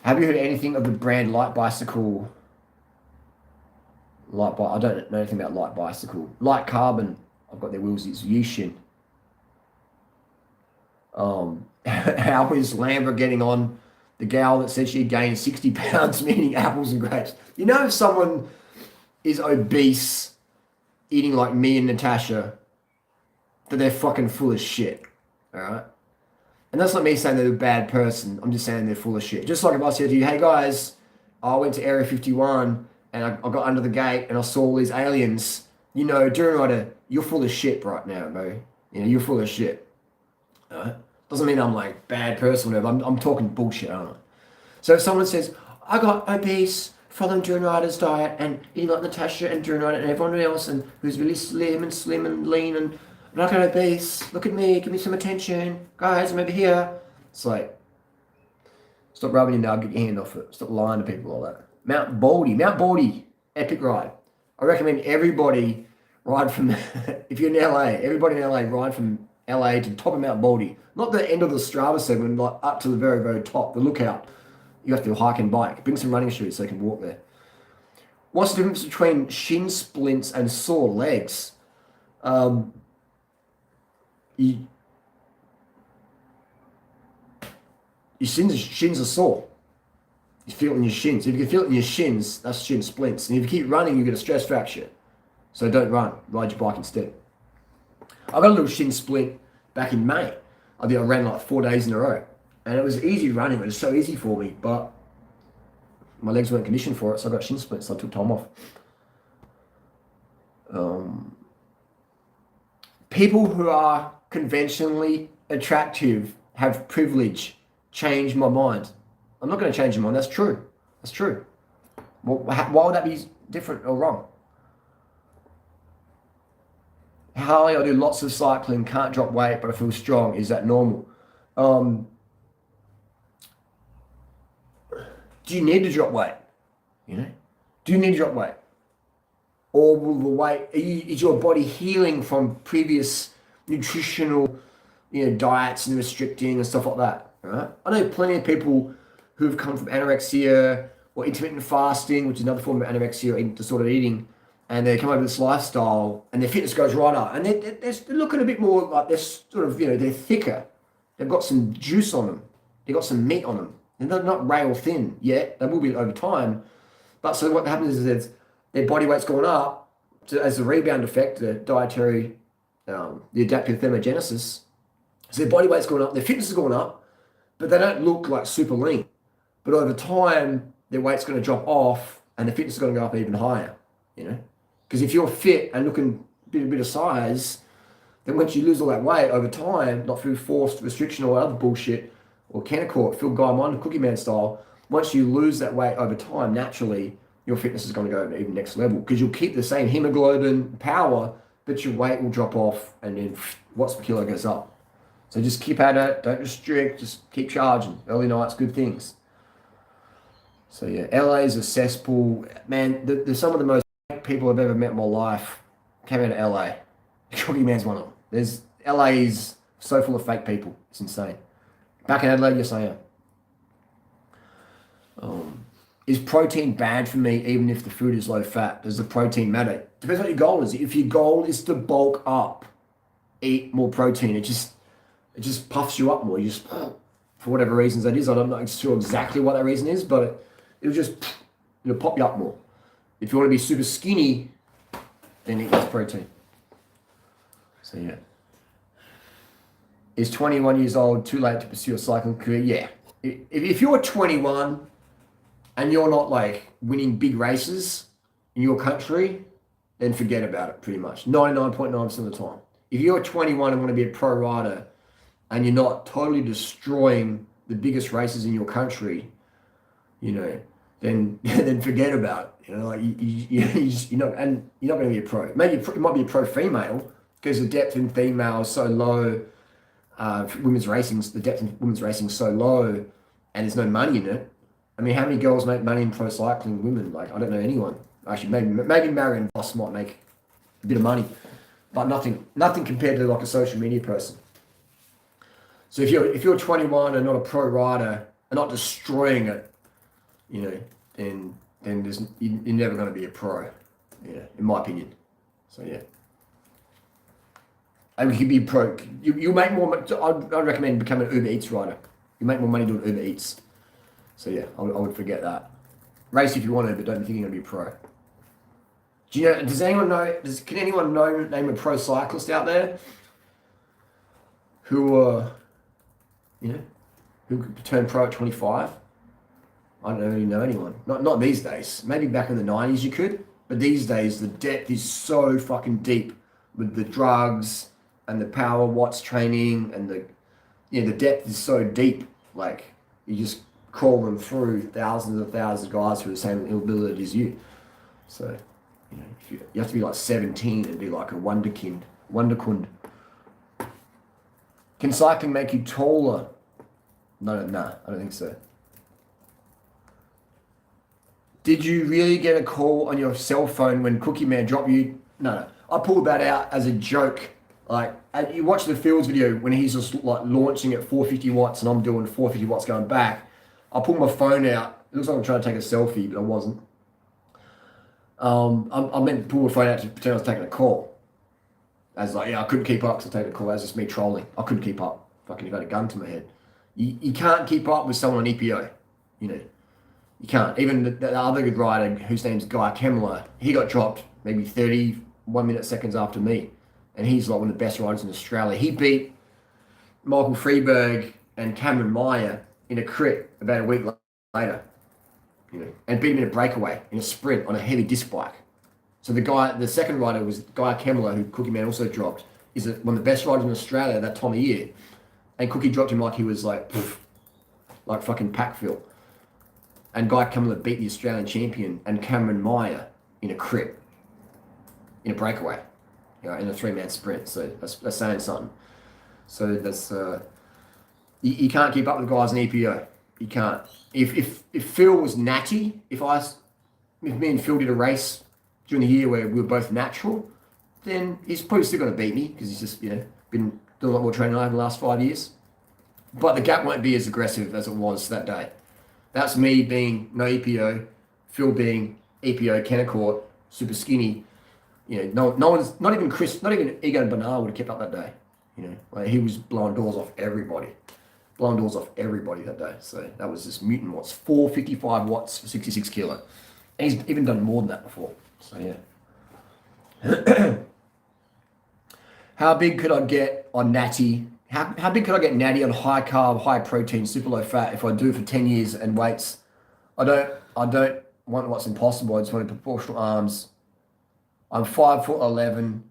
Have you heard anything of the brand Light Bicycle? I don't know anything about Light Bicycle. Light Carbon. I've got their wheels. It's Yushin. How is Lambert getting on? The gal that said she gained 60 pounds eating apples and grapes. If someone is obese, eating like me and Natasha, that they're fucking full of shit. All right? And that's not me saying they're a bad person. I'm just saying they're full of shit. Just like if I said to you, hey guys, I went to Area 51 and I got under the gate and I saw all these aliens. durianrider, you're full of shit right now, bro. You're full of shit. Doesn't mean I'm like bad person or whatever. I'm talking bullshit, aren't I? So if someone says, I got obese, following Durianrider's diet and eating like Natasha and Durianrider and everyone else and who's really slim and lean and I'm not gonna obese. Look at me, give me some attention. Guys, I'm over here. It's like, Stop rubbing your nub, get your hand off it. Stop lying to people like that. Mount Baldy, epic ride. I recommend everybody ride from, if you're in LA, everybody in LA ride from LA to the top of Mount Baldy. Not the end of the Strava segment, like up to the very, very top, the lookout. You have to hike and bike. Bring some running shoes so you can walk there. What's the difference between shin splints and sore legs? Your shins are sore. You feel it in your shins. If you can feel it in your shins, that's shin splints. And if you keep running, you get a stress fracture. So don't run. Ride your bike instead. I got a little shin splint back in May. I ran like 4 days in a row. And it was easy running. It was so easy for me. But my legs weren't conditioned for it, so I got shin splints. So I took time off. People who are conventionally attractive have privilege. Change my mind. I'm not going to change your mind. That's true. That's true. Well, why would that be different or wrong? Harley, I do lots of cycling, can't drop weight, but I feel strong. Is that normal? Do you need to drop weight? You know? Do you need to drop weight? Or will the weight, is your body healing from previous nutritional, diets and restricting and stuff like that? Right? I know plenty of people who've come from anorexia or intermittent fasting, which is another form of anorexia or disordered eating, and they come over this lifestyle and their fitness goes right up, and they're looking a bit more like they're sort of, they're thicker. They've got some juice on them. They've got some meat on them. And they're not rail thin yet. They will be over time. But so what happens is their body weight's going up as a rebound effect, the dietary, the adaptive thermogenesis. So their body weight's going up, their fitness is going up, but they don't look like super lean. But over time, their weight's going to drop off and the fitness is going to go up even higher, Because if you're fit and looking a bit of size, then once you lose all that weight over time, not through forced restriction or other bullshit, or Kennecott, Phil Guymon, Cookie Man style, once you lose that weight over time, naturally, your fitness is going to go to even next level because you'll keep the same hemoglobin power, but your weight will drop off and then watts per kilo goes up. So just keep at it, don't restrict, just keep charging. Early nights, good things. So yeah, LA is a cesspool. Man, some of the most people I've ever met in my life came out of LA. Cookie Man's one of them. LA is so full of fake people. It's insane. Back in Adelaide, yes I am. Is protein bad for me even if the food is low fat? Does the protein matter? Depends what your goal is. If your goal is to bulk up, eat more protein. It just puffs you up more. You just, for whatever reasons that is, I'm not sure exactly what that reason is, but it'll pop you up more. If you want to be super skinny, then eat less protein. So yeah. Is 21 years old too late to pursue a cycling career? Yeah. If you're 21 and you're not like winning big races in your country, then forget about it pretty much. 99.9% of the time. If you're 21 and want to be a pro rider and you're not totally destroying the biggest races in your country, then forget about it. You're not going to be a pro. Maybe it might be a pro female because the depth in female is so low. Women's racing, the depth in women's racing is so low, and there's no money in it. I mean, how many girls make money in pro cycling? Women, I don't know anyone. Actually, maybe Marion Voss might make a bit of money, but nothing compared to a social media person. So if you're 21 and not a pro rider and not destroying it, then you're never going to be a pro, in my opinion. So yeah. And you can be pro. You make more. I'd recommend becoming an Uber Eats rider. You make more money doing Uber Eats. So yeah, I would forget that. Race if you want to, but don't think you're going to be a pro. Do you know? Does anyone know? Can anyone name a pro cyclist out there who who could turn pro at 25? I don't really know anyone. Not these days. Maybe back in the 90s you could, but these days the depth is so fucking deep with the drugs and the power watts training and the depth is so deep. Like you just crawl them through thousands of guys who are the same ability as you. So you have to be like 17 and be like a wonderkind. Can cycling make you taller? No, I don't think so. Did you really get a call on your cell phone when Cookie Man dropped you? No. I pulled that out as a joke. Like, and you watch the Fields video when he's just like launching at 450 watts and I'm doing 450 watts going back. I pulled my phone out. It looks like I'm trying to take a selfie, but I wasn't. I meant to pull my phone out to pretend I was taking a call. As like, yeah, I couldn't keep up because I taking a call. That was just me trolling. I couldn't keep up. Fucking, you've got a gun to my head. You can't keep up with someone on EPO. You know, you can't. Even the other good rider, whose name's Guy Kemmler, he got dropped maybe 31 minute seconds after me. And he's like one of the best riders in Australia. He beat Michael Freeberg and Cameron Meyer in a crit about a week later. You know, and beat him in a breakaway, in a sprint on a heavy disc bike. So the second rider was Guy Kemmler, who Cookie Man also dropped, is one of the best riders in Australia at that time of year. And Cookie dropped him like he was like fucking Packville. And Guy Kemmler beat the Australian champion and Cameron Meyer in a crit, in a breakaway, you know, in a 3-man sprint. So that's saying something. So that's you can't keep up with guys in EPO. You can't. If Phil was natty, if me and Phil did a race during the year where we were both natural, then he's probably still going to beat me because he's just, you know, been doing a lot more training over the last 5 years. But the gap won't be as aggressive as it was that day. That's me being no EPO, Phil being EPO, Kennecourt, super skinny. You know, no one's, not even Egan Bernard would have kept up that day. You know, like he was blowing doors off everybody. That day. So that was just mutant watts, 455 watts for 66 kilo. And he's even done more than that before. So yeah. How big could I get on natty? How big could I get natty on high carb, high protein, super low fat if I do it for 10 years and weights? I don't want what's impossible. I just want proportional arms. I'm 5'11",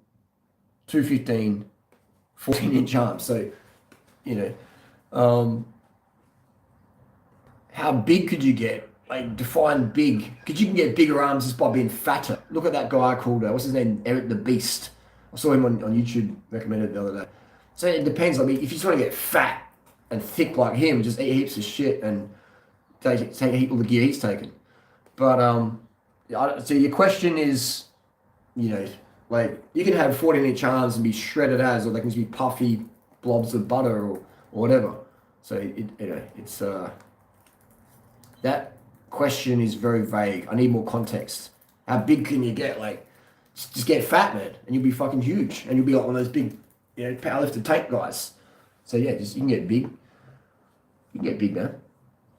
215, 14-inch arms. So, you know, how big could you get? Like, define big. Because you can get bigger arms just by being fatter. Look at that guy called, what's his name? Eric the Beast. I saw him on YouTube, recommended the other day. So it depends. I mean, if you just want to get fat and thick like him, just eat heaps of shit and take a heap of the gear he's taken. But, so your question is, you know, like, you can have 14-inch arms and be shredded as, or they can just be puffy blobs of butter or whatever. So, it's, that question is very vague. I need more context. How big can you get? Like, just get fat, man, and you'll be fucking huge. And you'll be like one of those big, you know, powerlifter tank guys. So, yeah, you can get big. You can get big, man.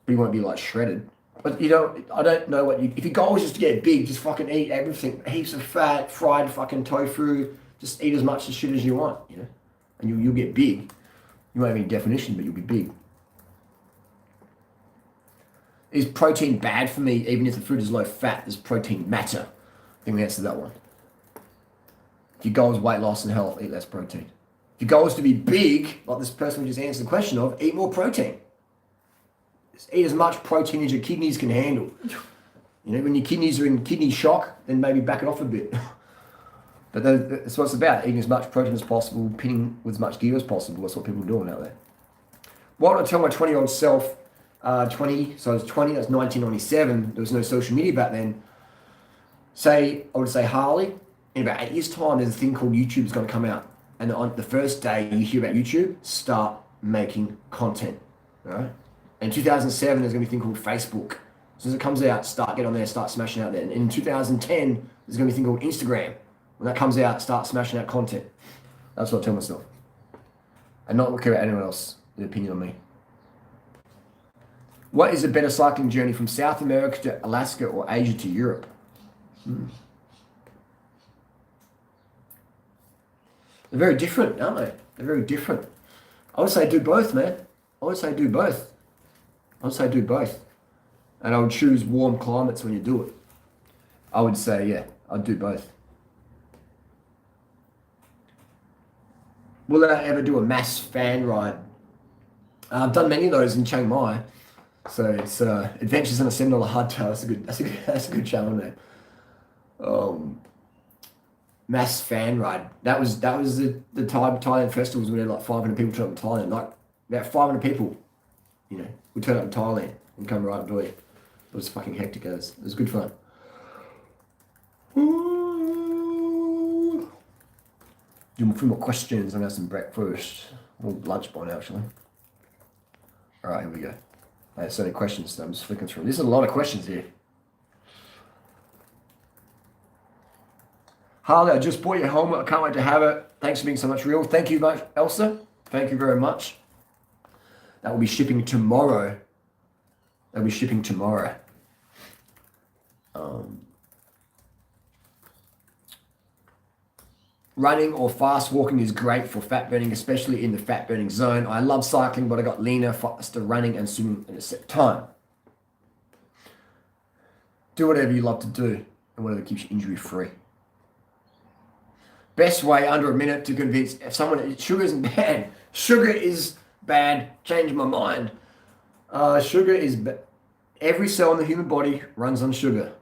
But you won't be, like, shredded. But, you know, I don't know if your goal is just to get big, just fucking eat everything. Heaps of fat, fried fucking tofu. Just eat as much shit as you want, you know. And you'll get big. You won't have any definition, but you'll be big. Is protein bad for me? Even if the food is low fat, does protein matter? I think the answer to that one. If your goal is weight loss and health, eat less protein. If your goal is to be big, like this person we just answered the question of, eat more protein. Just eat as much protein as your kidneys can handle. You know, when your kidneys are in kidney shock, then maybe back it off a bit. But that's what it's about, eating as much protein as possible, pinning with as much gear as possible. That's what people are doing out there. What would I tell my 20-year-old self? 20, so I was 20, that's 1997. There was no social media back then. I would say, Harley, in about 8 years' time, there's a thing called YouTube is going to come out. And on the first day you hear about YouTube, start making content, right? In 2007, there's going to be a thing called Facebook. As soon as it comes out, get on there, start smashing out there. And in 2010, there's going to be a thing called Instagram. When that comes out, start smashing out content. That's what I tell myself. And not care about anyone else's opinion on me. What is a better cycling journey from South America to Alaska or Asia to Europe? They're very different, aren't they? They're very different. I would say do both, man. I would say do both. And I would choose warm climates when you do it. I would say, yeah, I'd do both. Will I ever do a mass fan ride? I've done many of those in Chiang Mai. So it's Adventures in a $7 hardtail. That's a good channel name. Mass fan ride. That was the Thailand festivals where like 500 people turn up in Thailand. Like about 500 people, you know, would turn up in Thailand and come right up to it. It was fucking hectic as. It was good fun. Do a few more questions. I'm gonna have some breakfast. Or lunch by now, actually. Alright, here we go. I have so many questions, so I'm just flicking through. There's a lot of questions here. Harley, I just bought your helmet. I can't wait to have it. Thanks for being so much real. Thank you much, Elsa. Thank you very much. That will be shipping tomorrow. That'll be shipping tomorrow. Running or fast walking is great for fat burning, especially in the fat burning zone. I love cycling, but I got leaner, faster running and swimming in a set time. Do whatever you love to do and whatever keeps you injury free. Best way under a minute to convince someone sugar isn't bad. Sugar is bad. Change my mind. Sugar is every cell in the human body runs on sugar.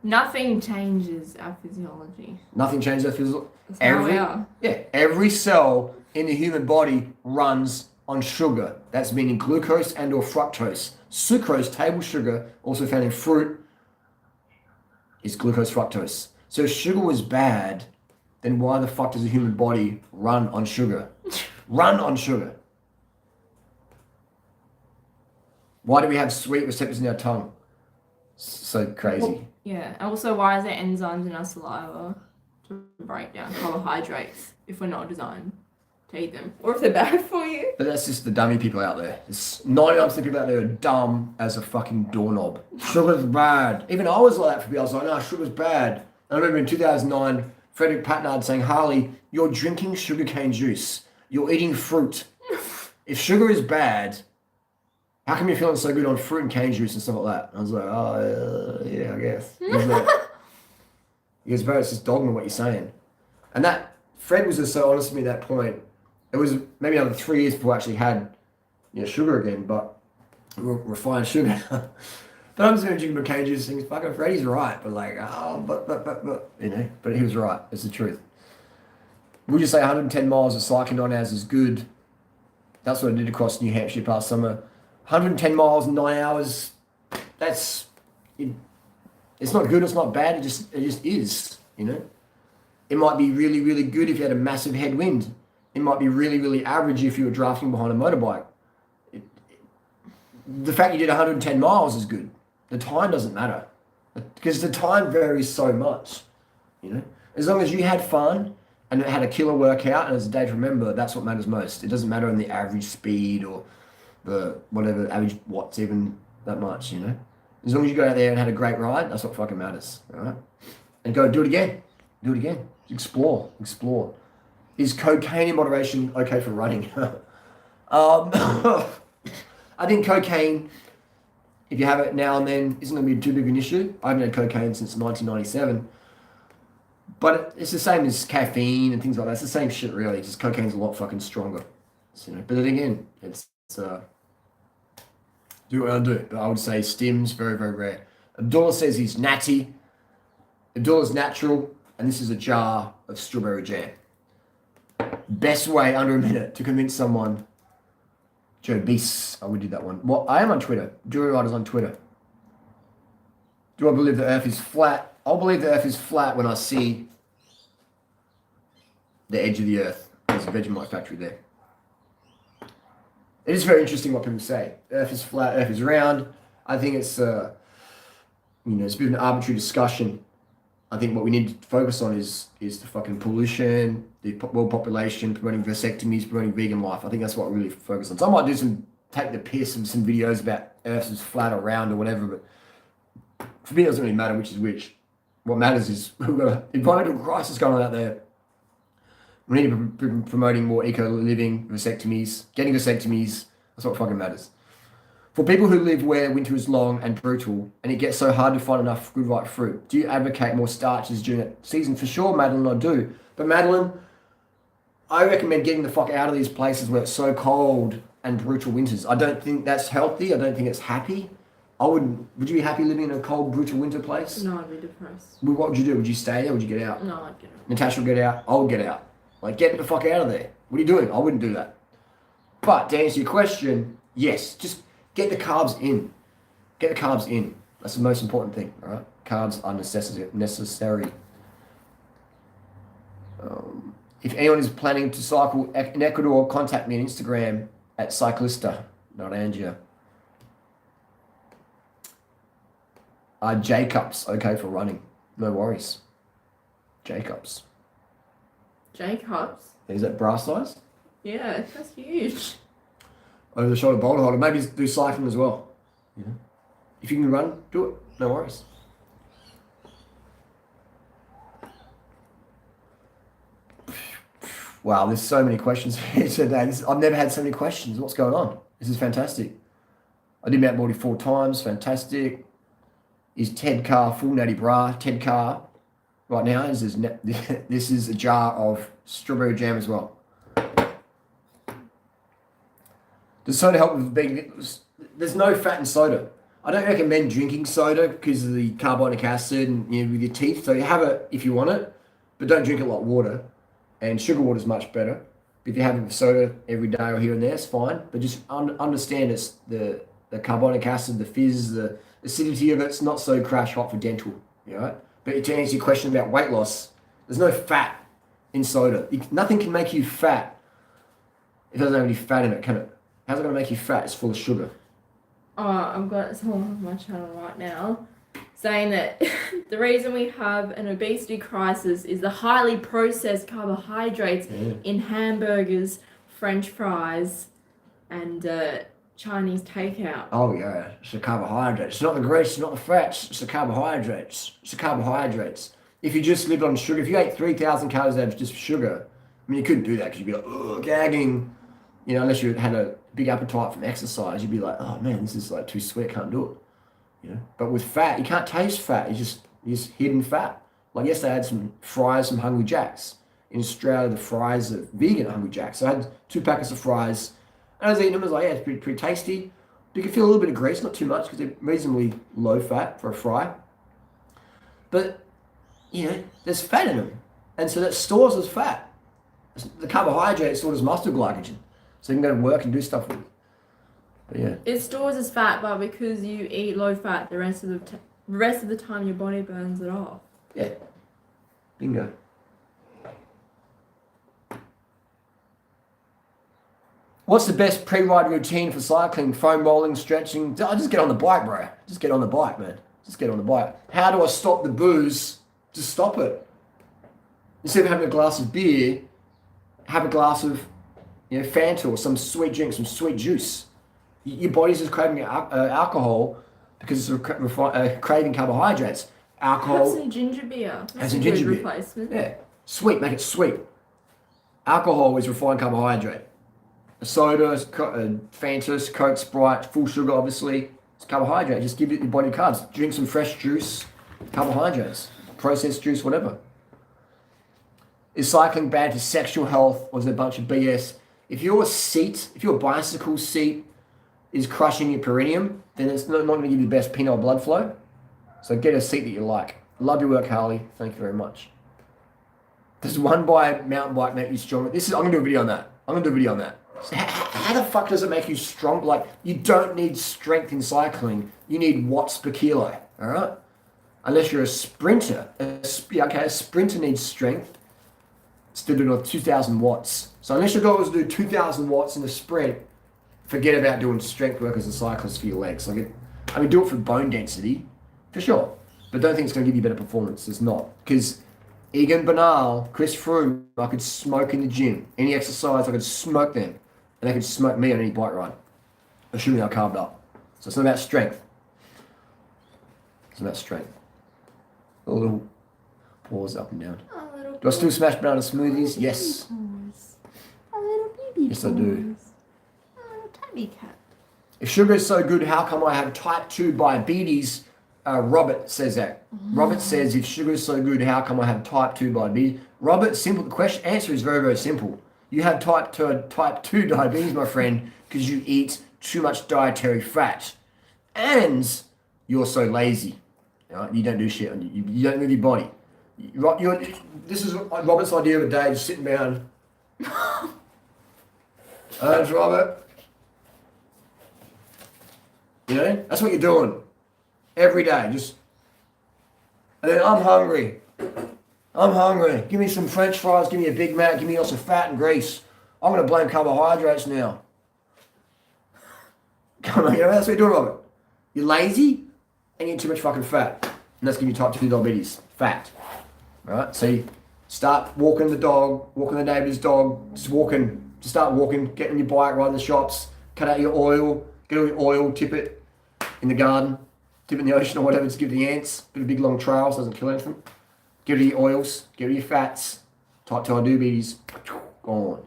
Nothing changes our physiology. Nothing changes our physiology. That's how we are. Yeah, every cell in the human body runs on sugar. That's meaning glucose and or fructose. Sucrose, table sugar, also found in fruit, is glucose fructose. So if sugar was bad, then why the fuck does the human body run on sugar? Run on sugar. Why do we have sweet receptors in our tongue? So crazy. Well, yeah. Also, why is there enzymes in our saliva to break down carbohydrates if we're not designed to eat them? Or if they're bad for you? But that's just the dummy people out there. It's 99% of people out there are dumb as a fucking doorknob. Sugar's bad. Even I was like that for me. I was like, no, sugar's bad. I remember in 2009, Frederick Patnard saying, Harley, you're drinking sugarcane juice. You're eating fruit. If sugar is bad, how come you're feeling so good on fruit and cane juice and stuff like that? And I was like, oh, yeah, I guess. He goes, bro, it's just dogma what you're saying. And that, Fred was just so honest with me at that point. It was maybe another 3 years before I actually had, sugar again, but refined sugar. But I'm just going to drink my cane juice and think, fucking Freddie's right. But but he was right. It's the truth. Would you say 110 miles of cycling 9 hours is good? That's what I did across New Hampshire past summer. 110 miles in 9 hours, it's not good, it's not bad, it just is, It might be really, really good if you had a massive headwind. It might be really, really average if you were drafting behind a motorbike. The fact you did 110 miles is good. The time doesn't matter. Because the time varies so much, As long as you had fun and it had a killer workout and it was a day to remember, that's what matters most. It doesn't matter on the average speed or the whatever average watts even that much, As long as you go out there and had a great ride, that's what fucking matters, all right? And go do it again. Do it again. Explore. Is cocaine in moderation okay for running? I think cocaine, if you have it now and then, isn't going to be too big an issue. I haven't had cocaine since 1997. But it's the same as caffeine and things like that. It's the same shit, really. Just cocaine's a lot fucking stronger. But then again, it's do what I do. But I would say stim's very, very rare. Abdullah says he's natty. Abdullah's natural, and this is a jar of strawberry jam. Best way under a minute to convince someone. Joe Beast, I would do that one. Well, I am on Twitter. Durianrider's on Twitter. Do I believe the Earth is flat? I'll believe the Earth is flat when I see the edge of the Earth. There's a Vegemite factory there. It is very interesting what people say. Earth is flat, Earth is round. I think it's, it's a bit of an arbitrary discussion. I think what we need to focus on is the fucking pollution, the world population, promoting vasectomies, promoting vegan life. I think that's what we really focus on. So I might take the piss of some videos about Earth is flat or round or whatever, but for me it doesn't really matter which is which. What matters is we've got an environmental crisis going on out there. We need to be promoting more eco-living, vasectomies, getting vasectomies. That's what fucking matters. For people who live where winter is long and brutal and it gets so hard to find enough good ripe fruit, do you advocate more starches during that season? For sure, Madeline, I do. But Madeline, I recommend getting the fuck out of these places where it's so cold and brutal winters. I don't think that's healthy. I don't think it's happy. Would you be happy living in a cold, brutal winter place? No, I'd be depressed. What would you do? Would you stay there or would you get out? No, I'd get out. Natasha would get out. I would get out. Get the fuck out of there. What are you doing? I wouldn't do that. But to answer your question, yes, just Get the carbs in. Get the carbs in. That's the most important thing, all right? Carbs are necessary. If anyone is planning to cycle in Ecuador, contact me on Instagram at cyclista, not Angia. Jacobs, okay for running. No worries. Jacobs. Jacobs? Is that bra size? Yeah, that's huge. Over the shoulder boulder holder. Maybe do cycling as well. Yeah. If you can run, do it. No worries. Wow, there's so many questions here today. I've never had so many questions. What's going on? This is fantastic. I did Mount Morty 4 times. Fantastic. Is Ted Carr full natty bra? Ted Carr right now this is a jar of strawberry jam as well. Does soda help with being? There's no fat in soda. I don't recommend drinking soda because of the carbonic acid and with your teeth. So you have it if you want it, but don't drink it like water. And sugar water is much better. If you're having soda every day or here and there, it's fine. But just understand it's the carbonic acid, the fizz, the acidity of it's not so crash hot for dental. Right? But to answer your question about weight loss, there's no fat in soda. Nothing can make you fat if it doesn't have any fat in it, can it? How's it going to make you fat? It's full of sugar. Oh, I've got someone on my channel right now saying that the reason we have an obesity crisis is the highly processed carbohydrates in hamburgers, French fries, and Chinese takeout. Oh yeah, it's the carbohydrates. It's not the grease, it's not the fats, it's the carbohydrates. It's the carbohydrates. If you just lived on sugar, if you ate 3,000 calories of just sugar, I mean, you couldn't do that because you'd be like, ugh, gagging. Unless you had a big appetite from exercise, you'd be like, oh man, this is like too sweet, can't do it. But with fat, you can't taste fat. It's just hidden fat. Like yesterday, I had some fries from Hungry Jack's. In Australia, the fries are vegan at Hungry Jack's. So I had 2 packets of fries, and I was eating them. I was like, yeah, it's pretty tasty. You can feel a little bit of grease, not too much, because they're reasonably low fat for a fry. But there's fat in them, and so that stores as fat. The carbohydrate stores as muscle glycogen, so you can go to work and do stuff with it. But yeah. It stores as fat, but because you eat low fat, the rest of the time your body burns it off. Yeah. Bingo. What's the best pre-ride routine for cycling? Foam rolling, stretching? Just get on the bike, bro. Just get on the bike, man. Just get on the bike. How do I stop the booze? Just stop it. Instead of having a glass of beer, have a glass of Fanta or some sweet drink, some sweet juice. Your body's just craving alcohol because it's craving carbohydrates. Alcohol. Have some ginger beer. Have some ginger beer. Replacement. Yeah. Sweet. Make it sweet. Alcohol is refined carbohydrate. A soda, Fanta, Coke, Sprite, full sugar, obviously. It's carbohydrate. Just give your body carbs. Drink some fresh juice, carbohydrates. Processed juice, whatever. Is cycling bad for sexual health, or is it a bunch of BS? If your bicycle seat is crushing your perineum, then it's not going to give you the best penile blood flow. So get a seat that you like. Love your work, Harley. Thank you very much. Does one mountain bike make you stronger? I'm going to do a video on that. So how the fuck does it make you strong? Like, you don't need strength in cycling. You need watts per kilo, all right? Unless you're a sprinter. A sprinter needs strength. Still doing 2,000 watts. So unless your goal is to do 2,000 watts in a sprint, forget about doing strength work as a cyclist for your legs. Do it for bone density, for sure. But don't think it's going to give you better performance. It's not. Because Egan Bernal, Chris Froome, I could smoke in the gym. Any exercise, I could smoke them. And they could smoke me on any bike ride. Assuming I carved up. So it's not about strength. It's about strength. A little pause up and down. Do I still smash banana smoothies? Yes. A little baby. Yes, I do. A little tabby cat. If sugar is so good, how come I have type 2 diabetes? Robert says that. Robert says, if sugar is so good, how come I have type 2 diabetes? Robert, simple. The answer is very, very simple. You have type 2 diabetes, my friend, because you eat too much dietary fat. And you're so lazy. You don't do shit. You don't move your body. This is Robert's idea of a day, just sitting down. That's Robert. know? That's what you're doing every day. Just, and then I'm hungry. Give me some French fries, give me a Big Mac, give me lots of fat and grease. I'm going to blame carbohydrates now. Come on, you know, that's what you're doing, Robert. You're lazy and you eat too much fucking fat. And that's giving you type 2 diabetes. Fat. Alright, so you start walking the dog, walking the neighbour's dog, just start walking, get on your bike, ride in the shops, cut out your oil, get all your oil, tip it in the garden, tip it in the ocean or whatever, just give it the ants, bit of big long trails, doesn't kill anything. Get rid of your oils, get rid of your fats, type 2 diabetes, gone.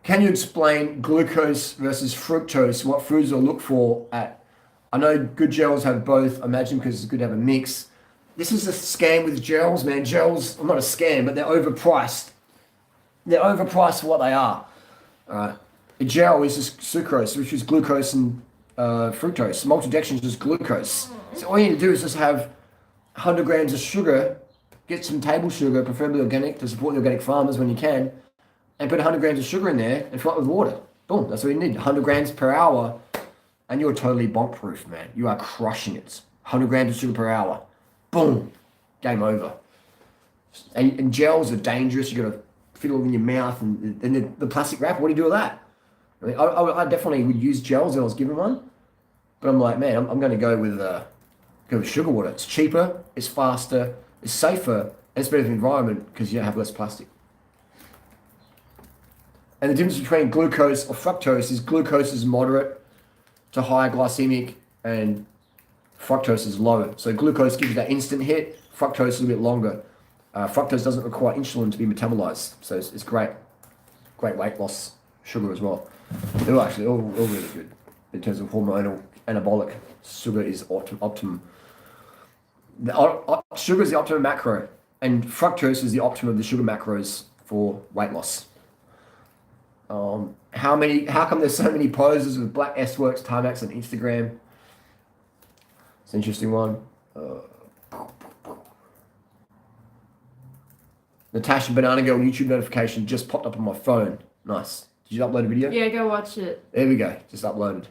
Can you explain glucose versus fructose, what foods to look for at? I know good gels have both, I imagine because it's good to have a mix. This is a scam with gels, man. Gels, well, not a scam, but they're overpriced. They're overpriced for what they are. Alright. A gel is just sucrose, which is glucose and fructose. Maltodextrin is just glucose. So all you need to do is just have 100 grams of sugar, get some table sugar, preferably organic, to support the organic farmers when you can, and put 100 grams of sugar in there and fill it with water. Boom, that's what you need. 100 grams per hour, and you're totally bonk-proof, man. You are crushing it. 100 grams of sugar per hour. Boom, game over. And gels are dangerous. You got to fit it all in your mouth, and the plastic wrap. What do you do with that? I mean, I definitely would use gels if I was given one, but I'm like, man, I'm going to go with sugar water. It's cheaper, it's faster, it's safer, and it's better for the environment because you have less plastic. And the difference between glucose or fructose is glucose is moderate to high glycemic, and fructose is lower. So glucose gives you that instant hit, fructose is a bit longer. Fructose doesn't require insulin to be metabolized, so it's great weight loss sugar as well. They're actually all really good in terms of hormonal, anabolic. Sugar is optimum. Sugar is the optimum macro, and fructose is the optimum of the sugar macros for weight loss. How come there's so many poses with black S-Works, Timex on Instagram? It's an interesting one. Natasha Banana Girl YouTube notification just popped up on my phone. Nice. Did you upload a video? Yeah, go watch it. There we go. Just uploaded.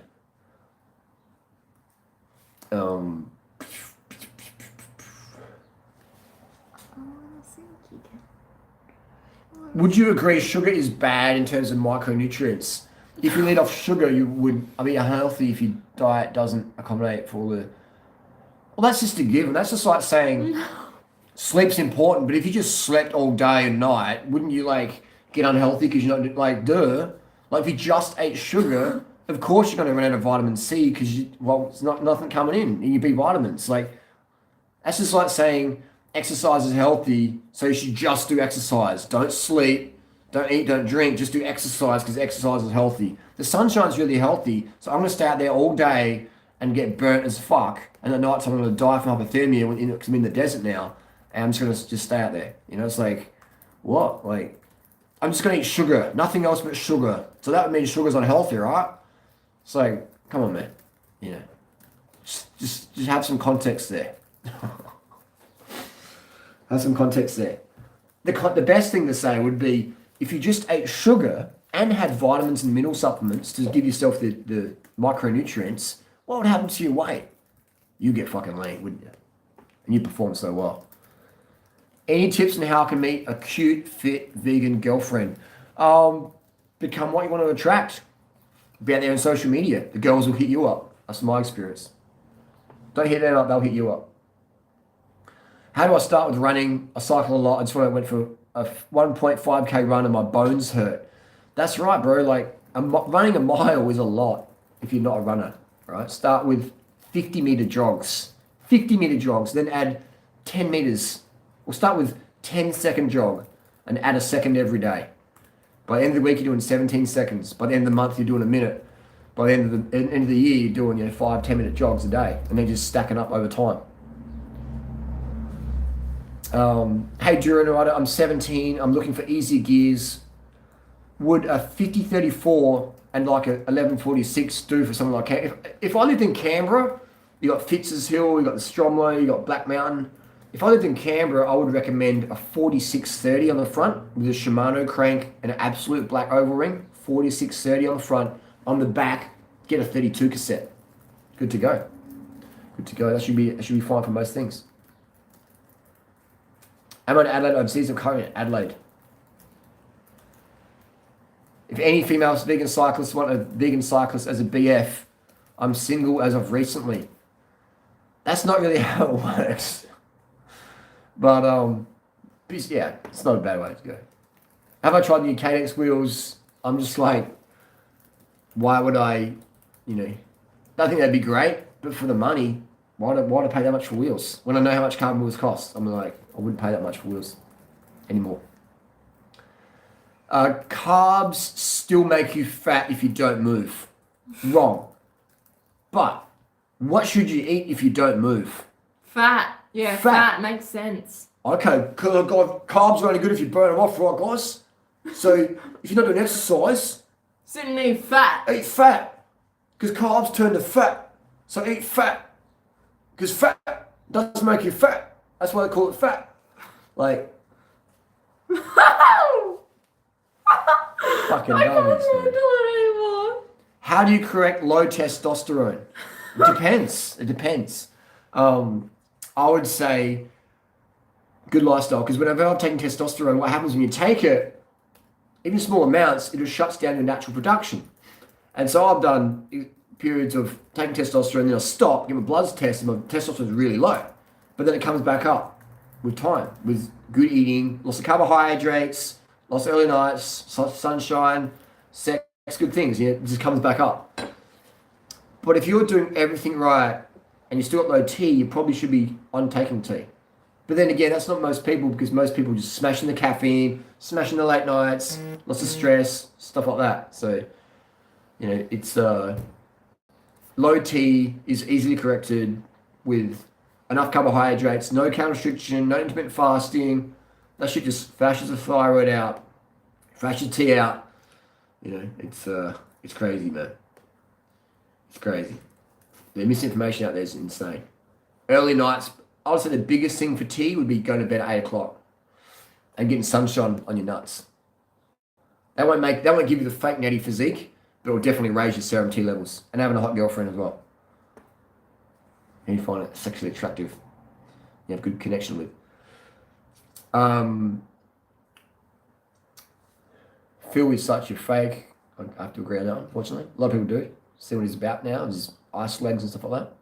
Would you agree sugar is bad in terms of micronutrients? If you lead off sugar, you would be unhealthy if your diet doesn't accommodate for all the... Well, that's just a given. That's just like saying sleep's important, but if you just slept all day and night, wouldn't you get unhealthy because you're not duh? Like if you just ate sugar, of course you're going to run out of vitamin C because it's nothing coming in your B vitamins. That's just like saying exercise is healthy, so you should just do exercise. Don't sleep, don't eat, don't drink, just do exercise because exercise is healthy. The sunshine's really healthy, so I'm going to stay out there all day and get burnt as fuck, and at night I'm going to die from hypothermia because I'm in the desert now, and I'm just going to just stay out there. It's like, what? I'm just going to eat sugar, nothing else but sugar. So that would mean sugar's unhealthy, right? It's like, come on, man. Just have some context there. Have some context there. The best thing to say would be if you just ate sugar and had vitamins and mineral supplements to give yourself the micronutrients, what would happen to your weight? You get fucking lean, wouldn't you? And you perform so well. Any tips on how I can meet a cute, fit, vegan girlfriend? Become what you want to attract. Be out there on social media. The girls will hit you up. That's my experience. Don't hit them up, they'll hit you up. How do I start with running? I cycle a lot. I just went for a 1.5k run and my bones hurt. That's right, bro. Running a mile is a lot if you're not a runner, right? Start with 50 meter jogs. 50 meter jogs, then add 10 meters. We'll start with 10-second jog and add a second every day. By the end of the week, you're doing 17 seconds. By the end of the month, you're doing a minute. By the end of the year, you're doing 5-10 minute jogs a day, and then just stacking up over time. Hey durianrider, I'm 17. I'm looking for easier gears. Would a 50-34 and a 11-46 do for something like Canberra? If I lived in Canberra, you got Fitz's Hill, you got the Stromlo, you got Black Mountain. If I lived in Canberra, I would recommend a 46-30 on the front with a Shimano crank and an absolute black oval ring. 46-30 on the front. On the back, Get a 32 cassette. Good to go. Good to go. That should be fine for most things. Am I in Adelaide overseas? I'm currently in Adelaide. If any female vegan cyclists want a vegan cyclist as a BF, I'm single as of recently. That's not really how it works. But yeah, it's not a bad way to go. Have I tried the Cadex wheels? I'm just like, why would I, I think that'd be great, but for the money, why do I pay that much for wheels? When I know how much carbon wheels cost, I'm like, I wouldn't pay that much for wheels anymore. Carbs still make you fat if you don't move. Wrong. But what should you eat if you don't move? Fat. Yeah, fat makes sense. Okay, carbs are only good if you burn them off, right, guys? So if you're not doing exercise, so you need fat. Eat fat. Because carbs turn to fat. So eat fat. Because fat doesn't make you fat. That's why they call it fat. Like, fucking I can't dummies, handle man. it anymore. How do you correct low testosterone? It depends. It depends. I would say good lifestyle, because whenever I'm taking testosterone, what happens when you take it, even small amounts, it just shuts down your natural production. And so I've done periods of taking testosterone, then I'll stop, get my bloods tested, and my testosterone is really low. But then it comes back up with time, with good eating, lots of carbohydrates, lots of early nights, sunshine, sex, good things. It just comes back up. But if you're doing everything right and you still got low T, you probably should be on taking T. But then again, that's not most people, because most people just smashing the caffeine, smashing the late nights, lots of stress, stuff like that. So, it's low T is easily corrected with enough carbohydrates, no calorie restriction, no intermittent fasting. That shit just flashes the thyroid out, flashes T out. It's crazy, man. It's crazy. The misinformation out there is insane. Early nights, I would say the biggest thing for T would be going to bed at 8 o'clock and getting sunshine on your nuts. That won't give you the fake natty physique, but it will definitely raise your serum T levels. And having a hot girlfriend as well. And you find it sexually attractive. You have good connection with. Phil is such a fake. I have to agree on that, unfortunately. A lot of people do. See what he's about now, his ice legs and stuff like that.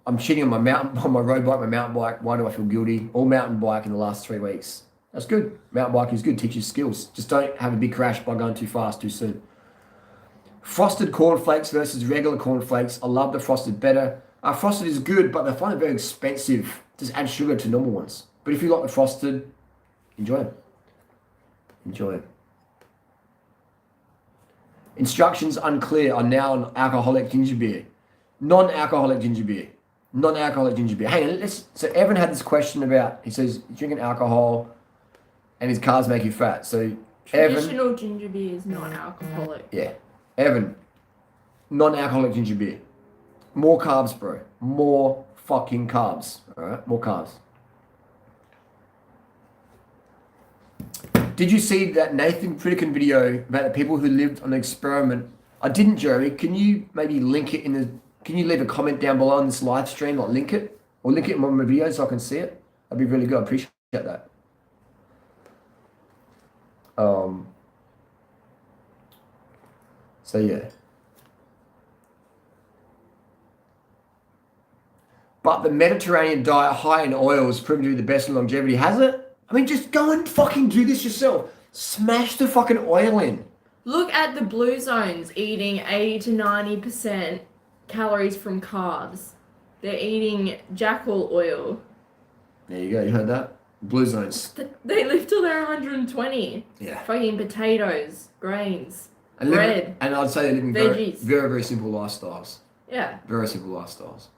I'm cheating on my road bike, my mountain bike. Why do I feel guilty? All mountain bike in the last 3 weeks. That's good. Mountain bike is good, teaches skills. Just don't have a big crash by going too fast too soon. Frosted cornflakes versus regular cornflakes. I love the frosted better. Frosted is good, but I find it very expensive. Just add sugar to normal ones. But if you like the frosted, enjoy them. Enjoy them. Instructions unclear on now on alcoholic ginger beer. Non-alcoholic ginger beer. Non-alcoholic ginger beer. Hang on, so Evan had this question about, he says, drinking alcohol and his carbs make you fat. So Traditional Evan, ginger beer is non-alcoholic. Yeah. Evan, non-alcoholic ginger beer. More carbs, bro. More fucking carbs. Alright? More carbs. Did you see that Nathan Pritikin video about the people who lived on the experiment? I didn't, Jeremy. Can you maybe link it can you leave a comment down below on this live stream, like link it? Or link it in my video so I can see it? That'd be really good. I appreciate that. So yeah. But the Mediterranean diet high in oil is proven to be the best in longevity. Has it? I mean, just go and fucking do this yourself. Smash the fucking oil in. Look at the blue zones eating 80 to 90% calories from carbs. They're eating jackal oil. There you go. You heard that? Blue zones. They live till they're 120. Yeah. Fucking potatoes, grains, And bread. And I'd say they're living very, veggies. very, very simple lifestyles. Yeah. Very simple lifestyles.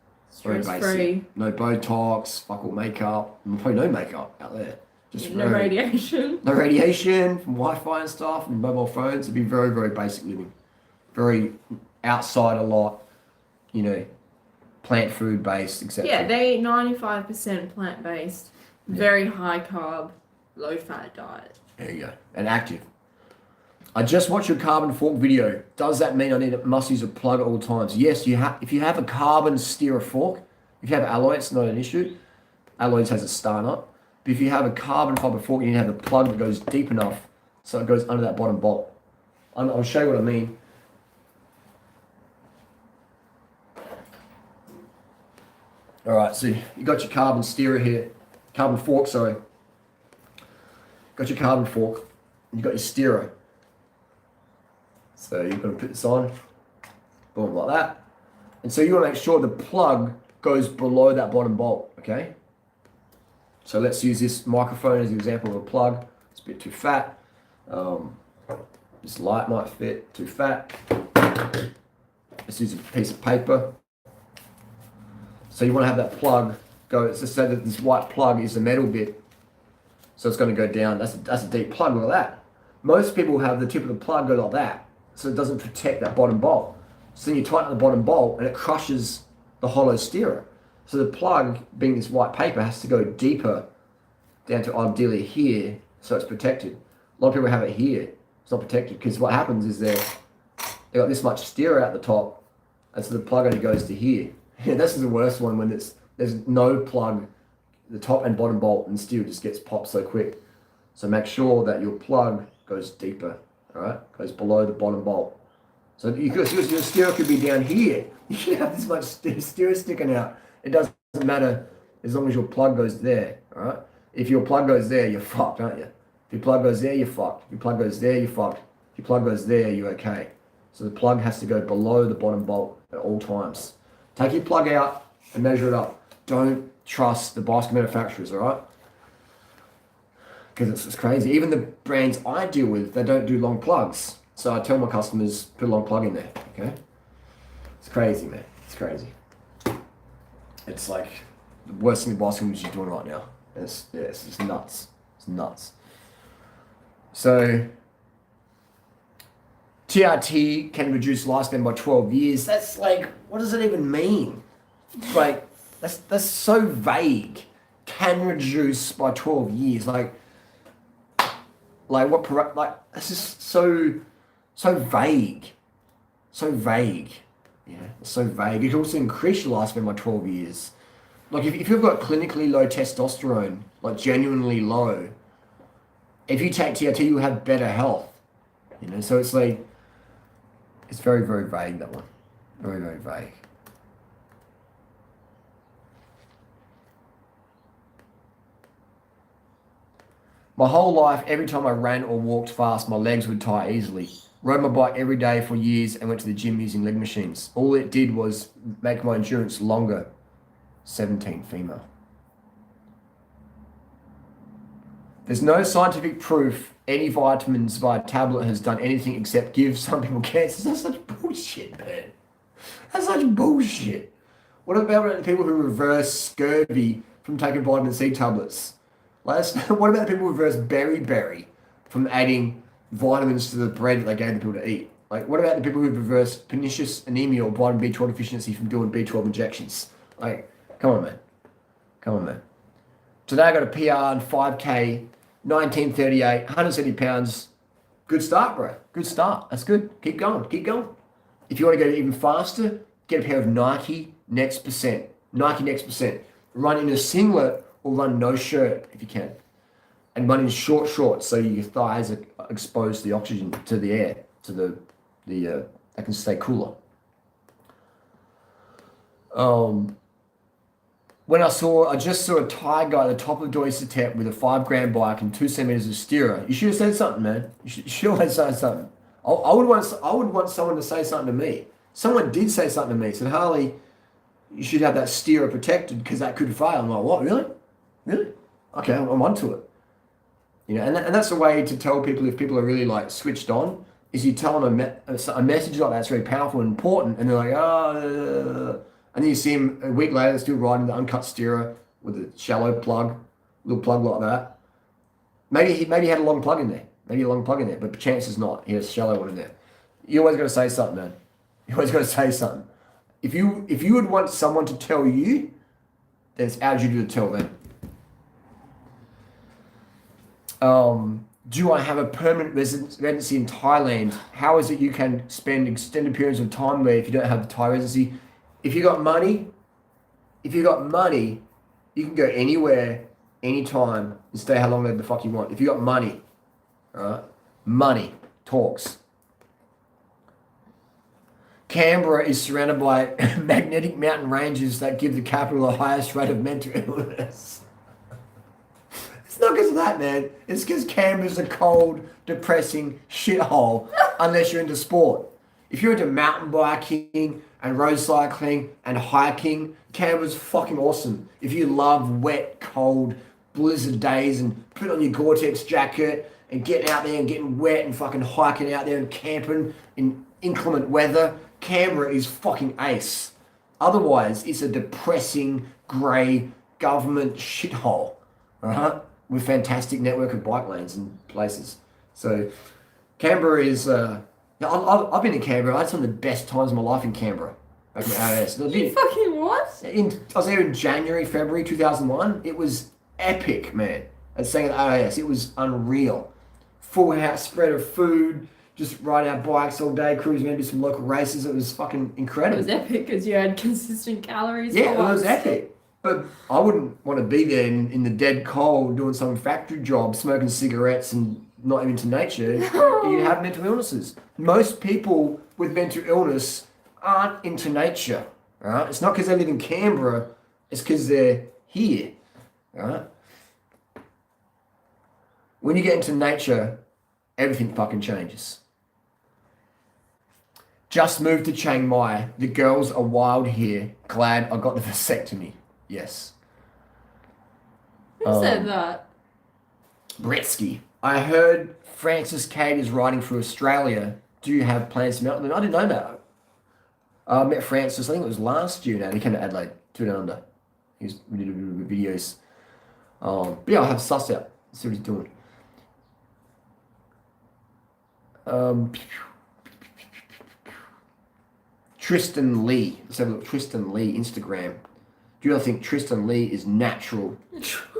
Very Stress basic. free. No Botox, fuck all makeup. Probably no makeup out there. Just No radiation. No radiation from Wi-Fi and stuff and mobile phones. It'd be very, very basic living. Very outside a lot, plant food based, etc. Yeah, they eat 95% plant based, very high carb, low fat diet. There you go. And active. I just watched your carbon fork video. Does that mean must use a plug at all times? Yes, if you have a carbon steerer fork, if you have alloy, it's not an issue. Alloy has a star nut. But if you have a carbon fiber fork, you need to have a plug that goes deep enough so it goes under that bottom bolt. I'll show you what I mean. All right, so you got your carbon steerer here, carbon fork, sorry. Got your carbon fork, and you got your steerer. So you're going to put this on, boom, like that. And so you want to make sure the plug goes below that bottom bolt, okay? So let's use this microphone as an example of a plug. It's a bit too fat. This light might fit, too fat. Let's use a piece of paper. So you want to have that plug go, it's just so that this white plug is the metal bit. So it's going to go down. That's a deep plug, look at that. Most people have the tip of the plug go like that, so it doesn't protect that bottom bolt. So then you tighten the bottom bolt and it crushes the hollow steerer. So the plug, being this white paper, has to go deeper down to ideally here, so it's protected. A lot of people have it here, it's not protected, because what happens is they got this much steerer at the top, and so the plug only goes to here. Yeah, this is the worst one when there's no plug, the top and bottom bolt and steerer just gets popped so quick. So make sure that your plug goes deeper, all right? Goes below the bottom bolt. So your steerer could be down here. You should have this much steerer sticking out. It doesn't matter as long as your plug goes there, all right? If your plug goes there, you're fucked, aren't you? If your plug goes there, you're fucked. If your plug goes there, you're fucked. If your plug goes there, you're okay. So the plug has to go below the bottom bolt at all times. Take your plug out and measure it up. Don't trust the bicycle manufacturers, all right? Because it's crazy. Even the brands I deal with, they don't do long plugs. So I tell my customers, put a long plug in there, okay? It's crazy, man. It's crazy. It's like the worst thing the bicycle industry is doing right now. It's just nuts. It's nuts. So TRT can reduce lifespan by 12 years. That's like, what does it even mean? Like, that's so vague. Can reduce by 12 years. Like what? Like, that's just so vague. So vague. Yeah, it's so vague. It can also increase your lifespan by 12 years. Like if you've got clinically low testosterone, like genuinely low, if you take TRT, you'll have better health. You know, so it's like, it's very, very vague, that one. Very, very vague. My whole life, every time I ran or walked fast, my legs would tie easily. Rode my bike every day for years and went to the gym using leg machines. All it did was make my endurance longer. 17 female. There's no scientific proof any vitamins via tablet has done anything except give some people cancer. That's such bullshit, man. That's such bullshit. What about the people who reverse scurvy from taking vitamin C tablets? What about the people who reverse beriberi from adding vitamins to the bread that they gave the people to eat? Like, what about the people who reverse pernicious anemia or vitamin B12 deficiency from doing B12 injections? Like, come on, man. Come on, man. Today I got a PR in 5K, 1938, 170 pounds. Good start, bro. Good start. That's good. Keep going. Keep going. If you want to go even faster, get a pair of Nike Next Percent. Nike Next Percent. Run in a singlet or run no shirt if you can. And run in short shorts so your thighs are exposed to the oxygen, to the air, to the they can stay cooler. When I just saw a Thai guy at the top of Doisetep with a 5 gram bike and 2 centimeters of steerer. You should have said something, man. You should have said something. I would want someone to say something to me. Someone did say something to me. Said, Harley, you should have that steerer protected because that could fail. I'm like, what? Really? Really? Okay, I'm onto it. You know, and that's the way to tell people if people are really like switched on, is you tell them a message like that's very powerful and important, and they're like, and then you see him a week later still riding the uncut steerer with a shallow plug, little plug like that. Maybe he had a long plug in there. Maybe a long plug in there, but chances not he has a shallow one in there. You always got to say something, man. You always got to say something. If you would want someone to tell you, then it's our duty to tell them. Do I have a permanent residency in Thailand? How is it you can spend extended periods of time there if you don't have a Thai residency? If you got money, you can go anywhere, anytime, and stay how long the fuck you want. If you got money, alright? Money talks. Canberra is surrounded by magnetic mountain ranges that give the capital the highest rate of mental illness. It's not because of that, man. It's because Canberra's a cold, depressing shithole unless you're into sport. If you're into mountain biking and road cycling and hiking, Canberra's fucking awesome. If you love wet, cold, blizzard days and put on your Gore-Tex jacket and getting out there and getting wet and fucking hiking out there and camping in inclement weather, Canberra is fucking ace. Otherwise, it's a depressing, grey government shithole, alright? With fantastic network of bike lanes and places. So, Canberra is... I've been in Canberra. I had some of the best times of my life in Canberra. Back in AIS. You fucking what? I was there in January, February 2001. It was epic, man. And staying at AIS, it was unreal. Full house spread of food, just riding our bikes all day, cruising around, do some local races. It was fucking incredible. It was epic because you had consistent calories. Yeah, it was epic. But I wouldn't want to be there in the dead cold doing some factory job, smoking cigarettes and not even into nature. You have mental illnesses. Most people with mental illness aren't into nature. Right? It's not because they live in Canberra. It's because they're here. Right? When you get into nature, everything fucking changes. Just moved to Chiang Mai. The girls are wild here. Glad I got the vasectomy. Yes. Who said that? Bretsky. I heard Francis Cade is riding through Australia. Do you have plans to melt them? I didn't know that. I met Francis, I think it was last year now. He came to Adelaide, 2 down under. We did videos. But yeah, I'll have suss out. See what he's doing. Tristan Lee. Let's have a look. Tristan Lee, Instagram. Do you think Tristan Lee is natural?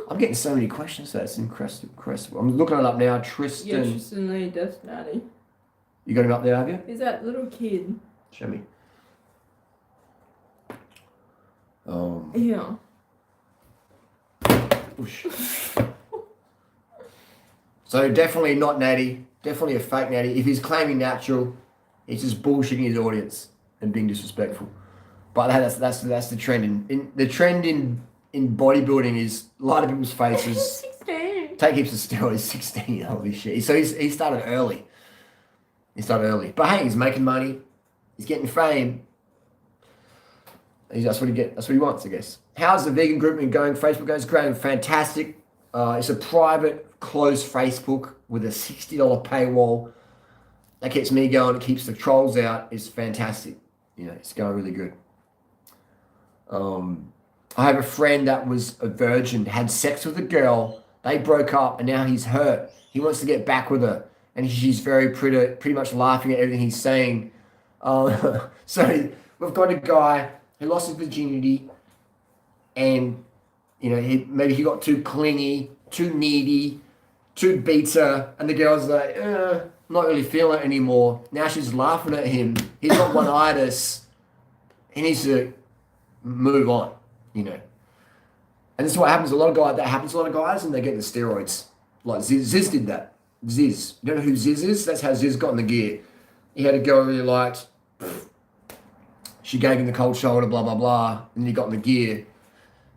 I'm getting so many questions. That's incredible. I'm looking it up now. Tristan. Yeah, Tristan Lee, Death Natty. You got him up there, have you? He's that little kid. Show me. Yeah. Whoosh. So definitely not natty. Definitely a fake natty. If he's claiming natural, he's just bullshitting his audience and being disrespectful. But that's the trend the trend in bodybuilding is a lot of people's faces. He's 16. Take heaps of steroids. 16. Holy shit. So he started early. But hey, he's making money. He's getting fame. That's what he wants, I guess. How's the vegan group been going? Facebook goes great, fantastic. It's a private, closed Facebook with a $60 paywall. That keeps me going. It keeps the trolls out. It's fantastic. It's going really good. I have a friend that was a virgin, had sex with a girl. They broke up, and now he's hurt. He wants to get back with her, and she's very pretty much laughing at everything he's saying. So we've got a guy who lost his virginity, and maybe he got too clingy, too needy, too beta, and the girl's like, not really feeling it anymore. Now she's laughing at him. He's got one-itis. He needs to move on, And this is what happens. That happens to a lot of guys, and they get the steroids. Like Ziz did that. Ziz. You don't know who Ziz is? That's how Ziz got in the gear. He had a girl really liked. She gave him the cold shoulder, blah, blah, blah. And he got in the gear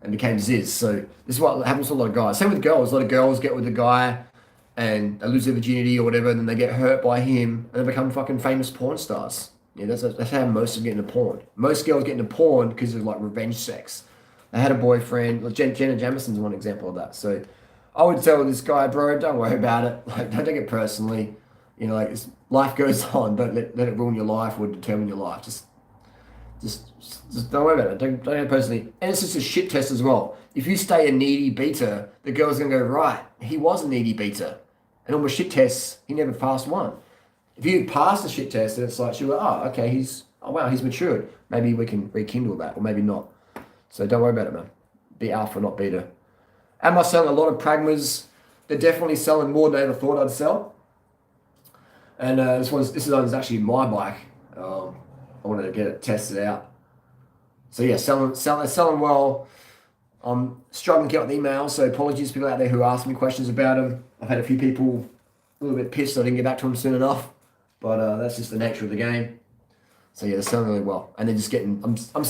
and became Ziz. So this is what happens to a lot of guys. Same with girls. A lot of girls get with a guy and they lose their virginity or whatever, and then they get hurt by him and they become fucking famous porn stars. Yeah, that's how most of them get into porn. Most girls get into porn because of like revenge sex. I had a boyfriend, like Jenna Jameson's one example of that. So I would tell this guy, bro, don't worry about it. Like, don't take it personally. Life goes on. Don't let it ruin your life or determine your life. Just don't worry about it. Don't take it personally. And it's just a shit test as well. If you stay a needy beta, the girl's going to go, right, he was a needy beta. And on the shit tests, he never passed one. If you pass the shit test, then it's like, she'll go, okay, he's matured. Maybe we can rekindle that, or maybe not. So don't worry about it, man. Be alpha, not beta. Am I selling a lot of pragmas? they're definitely selling more than I ever thought I'd sell. And this one's actually my bike. I wanted to get it tested out. So yeah, selling well. I'm struggling to get on the emails, so apologies to people out there who asked me questions about them. I've had a few people a little bit pissed I didn't get back to them soon enough, but that's just the nature of the game. So yeah, they're selling really well, and they're just getting. I'm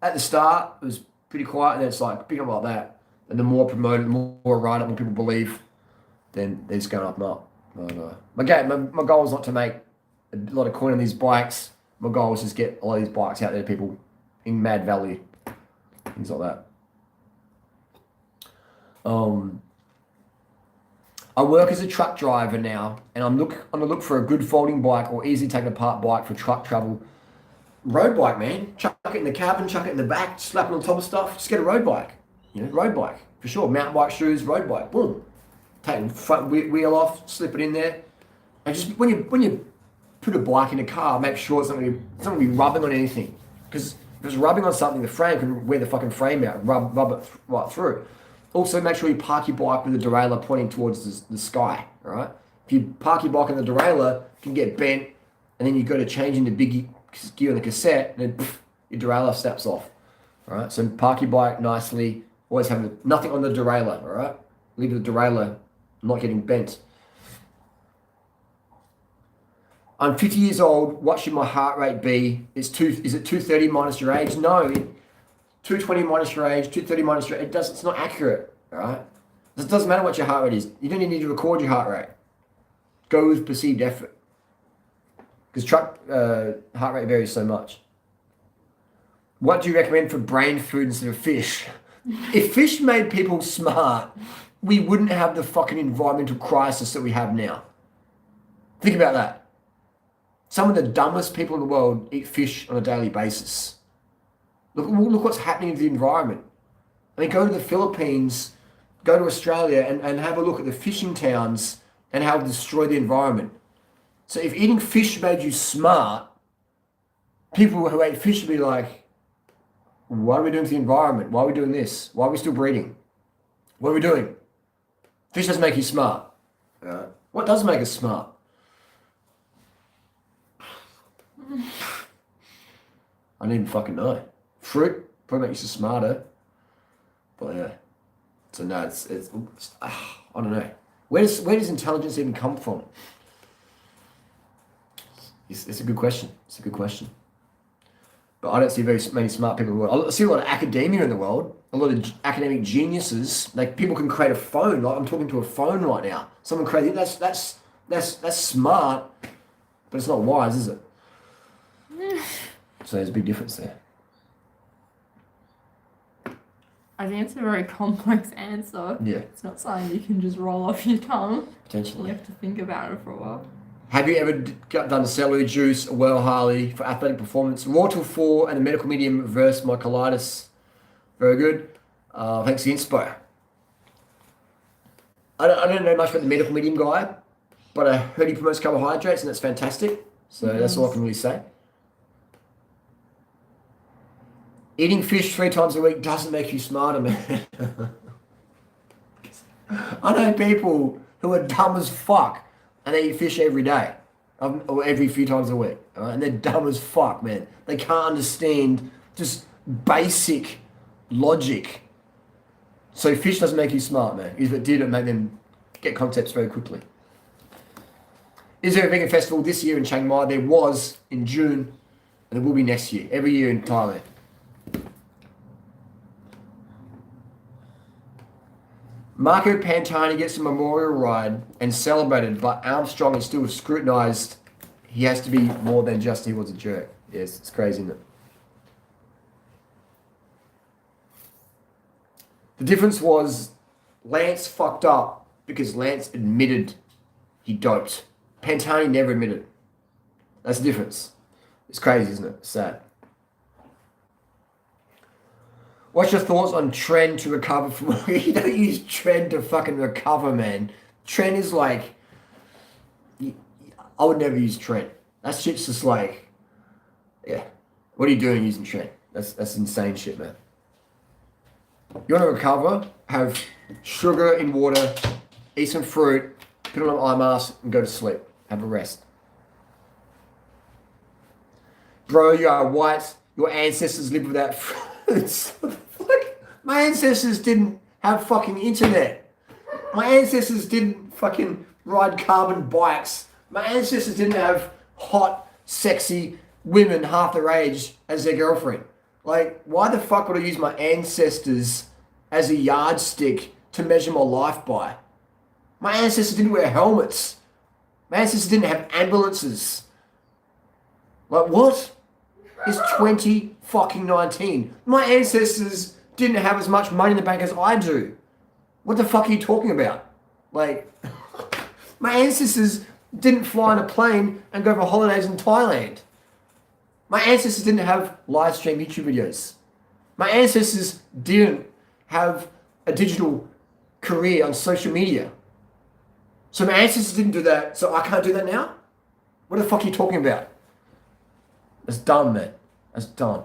at the start it was pretty quiet, and then it's like picking up like that, and the more promoted, the more I ride it, more people believe, then they're just going up and up. But my goal is not to make a lot of coin on these bikes. My goal is just get a lot of these bikes out there to people in mad value, things like that. I work as a truck driver now, and I'm on the look for a good folding bike or easily taken apart bike for truck travel. Road bike, man. Chuck it in the cabin, chuck it in the back, slap it on top of stuff. Just get a road bike. Road bike for sure. Mountain bike shoes, road bike. Boom. Take the front wheel off, slip it in there, and just when you put a bike in a car, make sure it's not gonna be rubbing on anything. Because if it's rubbing on something, the frame can wear the fucking frame out, rub it right through. Also, make sure you park your bike with the derailleur pointing towards the sky, all right? If you park your bike in the derailleur, it can get bent, and then you go to change in the big gear on the cassette, and then your derailleur snaps off, all right? So park your bike nicely. Always have nothing on the derailleur, all right? Leave the derailleur not getting bent. I'm 50 years old. What should my heart rate be? Is it 230 minus your age? No. 220 minus your age, 230 minus your age. It's not accurate, all right? It doesn't matter what your heart rate is. You don't even need to record your heart rate. Go with perceived effort. Because truck heart rate varies so much. What do you recommend for brain food instead of fish? If fish made people smart, we wouldn't have the fucking environmental crisis that we have now. Think about that. Some of the dumbest people in the world eat fish on a daily basis. Look what's happening to the environment. I mean, go to the Philippines, go to Australia, and have a look at the fishing towns and how it destroy the environment. So if eating fish made you smart, people who ate fish would be like, what are we doing to the environment? Why are we doing this? Why are we still breeding? What are we doing? Fish doesn't make you smart. What does make us smart? I don't even fucking know. Fruit probably makes you smarter. But yeah. So no, it's I don't know. Where does intelligence even come from? It's a good question. It's a good question. But I don't see very many smart people in the world. I see a lot of academia in the world, a lot of academic geniuses. Like people can create a phone. Like I'm talking to a phone right now. Someone created that's smart, but it's not wise, is it? So there's a big difference there. I think it's a very complex answer. Yeah. It's not something you can just roll off your tongue. Potentially. You have to think about it for a while. Have you ever done celery juice, a well Harley for athletic performance? Raw till 4 and a medical medium reverse my colitis. Very good. Thanks for the inspo. I don't know much about the medical medium guy, but I heard he promotes carbohydrates and that's fantastic. So that's all I can really say. Eating fish 3 times a week doesn't make you smarter, man. I know people who are dumb as fuck and they eat fish every day, or every few times a week, right? And they're dumb as fuck, man. They can't understand just basic logic. So fish doesn't make you smart, man. If it did, it made them get concepts very quickly. Is there a vegan festival this year in Chiang Mai? There was in June, and there will be next year. Every year in Thailand. Marco Pantani gets a memorial ride and celebrated, but Armstrong is still scrutinised. He has to be more than just he was a jerk. Yes, it's crazy, isn't it? The difference was Lance fucked up because Lance admitted he doped. Pantani never admitted. That's the difference. It's crazy, isn't it? It's sad. What's your thoughts on trend to recover from... You don't use trend to fucking recover, man. Trend is like... I would never use trend. That shit's just like... Yeah. What are you doing using trend? That's insane shit, man. You want to recover? Have sugar in water eat some fruit, put on an eye mask, and go to sleep. Have a rest. Bro, you are white. Your ancestors lived without fruits. My ancestors didn't have fucking internet. My ancestors didn't fucking ride carbon bikes. My ancestors didn't have hot, sexy women half their age as their girlfriend. Like, why the fuck would I use my ancestors as a yardstick to measure my life by? My ancestors didn't wear helmets. My ancestors didn't have ambulances. Like, what? It's 2019. My ancestors didn't have as much money in the bank as I do. What the fuck are you talking about? Like, my ancestors didn't fly on a plane and go for holidays in Thailand. My ancestors didn't have live stream YouTube videos. My ancestors didn't have a digital career on social media. So my ancestors didn't do that, so I can't do that now? What the fuck are you talking about? That's dumb, man. That's dumb.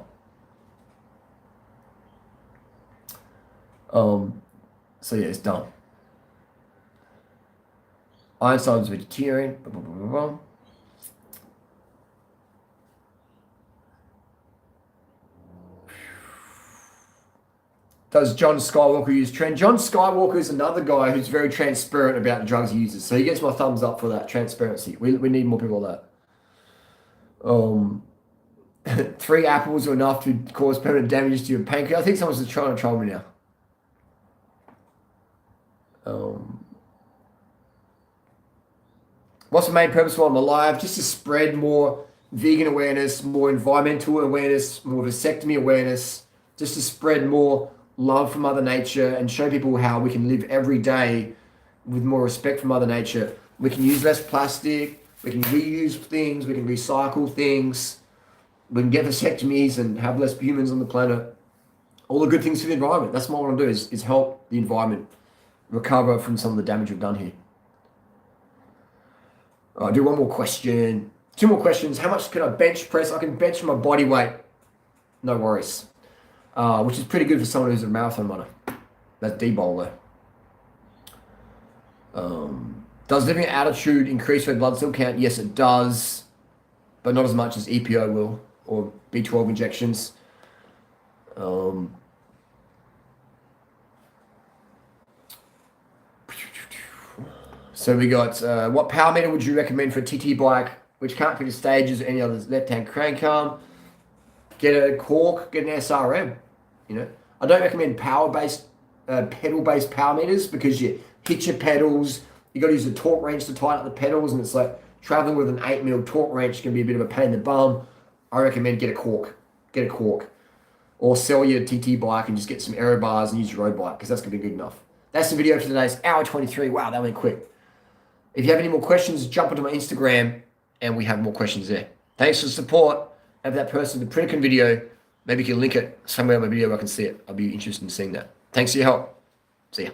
So yeah, it's dumb. Einstein was vegetarian. Blah, blah, blah, blah, blah. Does John Skywalker use trend? John Skywalker is another guy who's very transparent about the drugs he uses. So he gets my thumbs up for that transparency. We need more people like that. 3 apples are enough to cause permanent damage to your pancreas. I think someone's trying to troll me now. What's the main purpose while I'm alive? Just to spread more vegan awareness, more environmental awareness, more vasectomy awareness, just to spread more love for Mother Nature and show people how we can live every day with more respect for Mother Nature. We can use less plastic, we can reuse things, we can recycle things, we can get vasectomies and have less humans on the planet. All the good things for the environment. That's what I want to do is help the environment recover from some of the damage we've done here. I'll do one more question. 2 more questions. How much can I bench press? I can bench my body weight. No worries. Which is pretty good for someone who's a marathon runner. That's D-bowler. Does living at altitude increase red blood cell count? Yes, it does. But not as much as EPO will, or B12 injections. So we got, what power meter would you recommend for a TT bike which can't fit the stages or any other left-hand crank arm? Get a cork, get an SRM. You know, I don't recommend power-based, pedal-based power meters because you hit your pedals. You got to use a torque wrench to tighten up the pedals, and it's like traveling with an 8mm torque wrench can be a bit of a pain in the bum. I recommend get a cork, or sell your TT bike and just get some aero bars and use your road bike because that's gonna be good enough. That's the video for today. It's hour 23. Wow, that went quick. If you have any more questions, jump onto my Instagram and we have more questions there. Thanks for the support. Have that person, the Princeton video, maybe you can link it somewhere on my video where I can see it. I'll be interested in seeing that. Thanks for your help. See ya.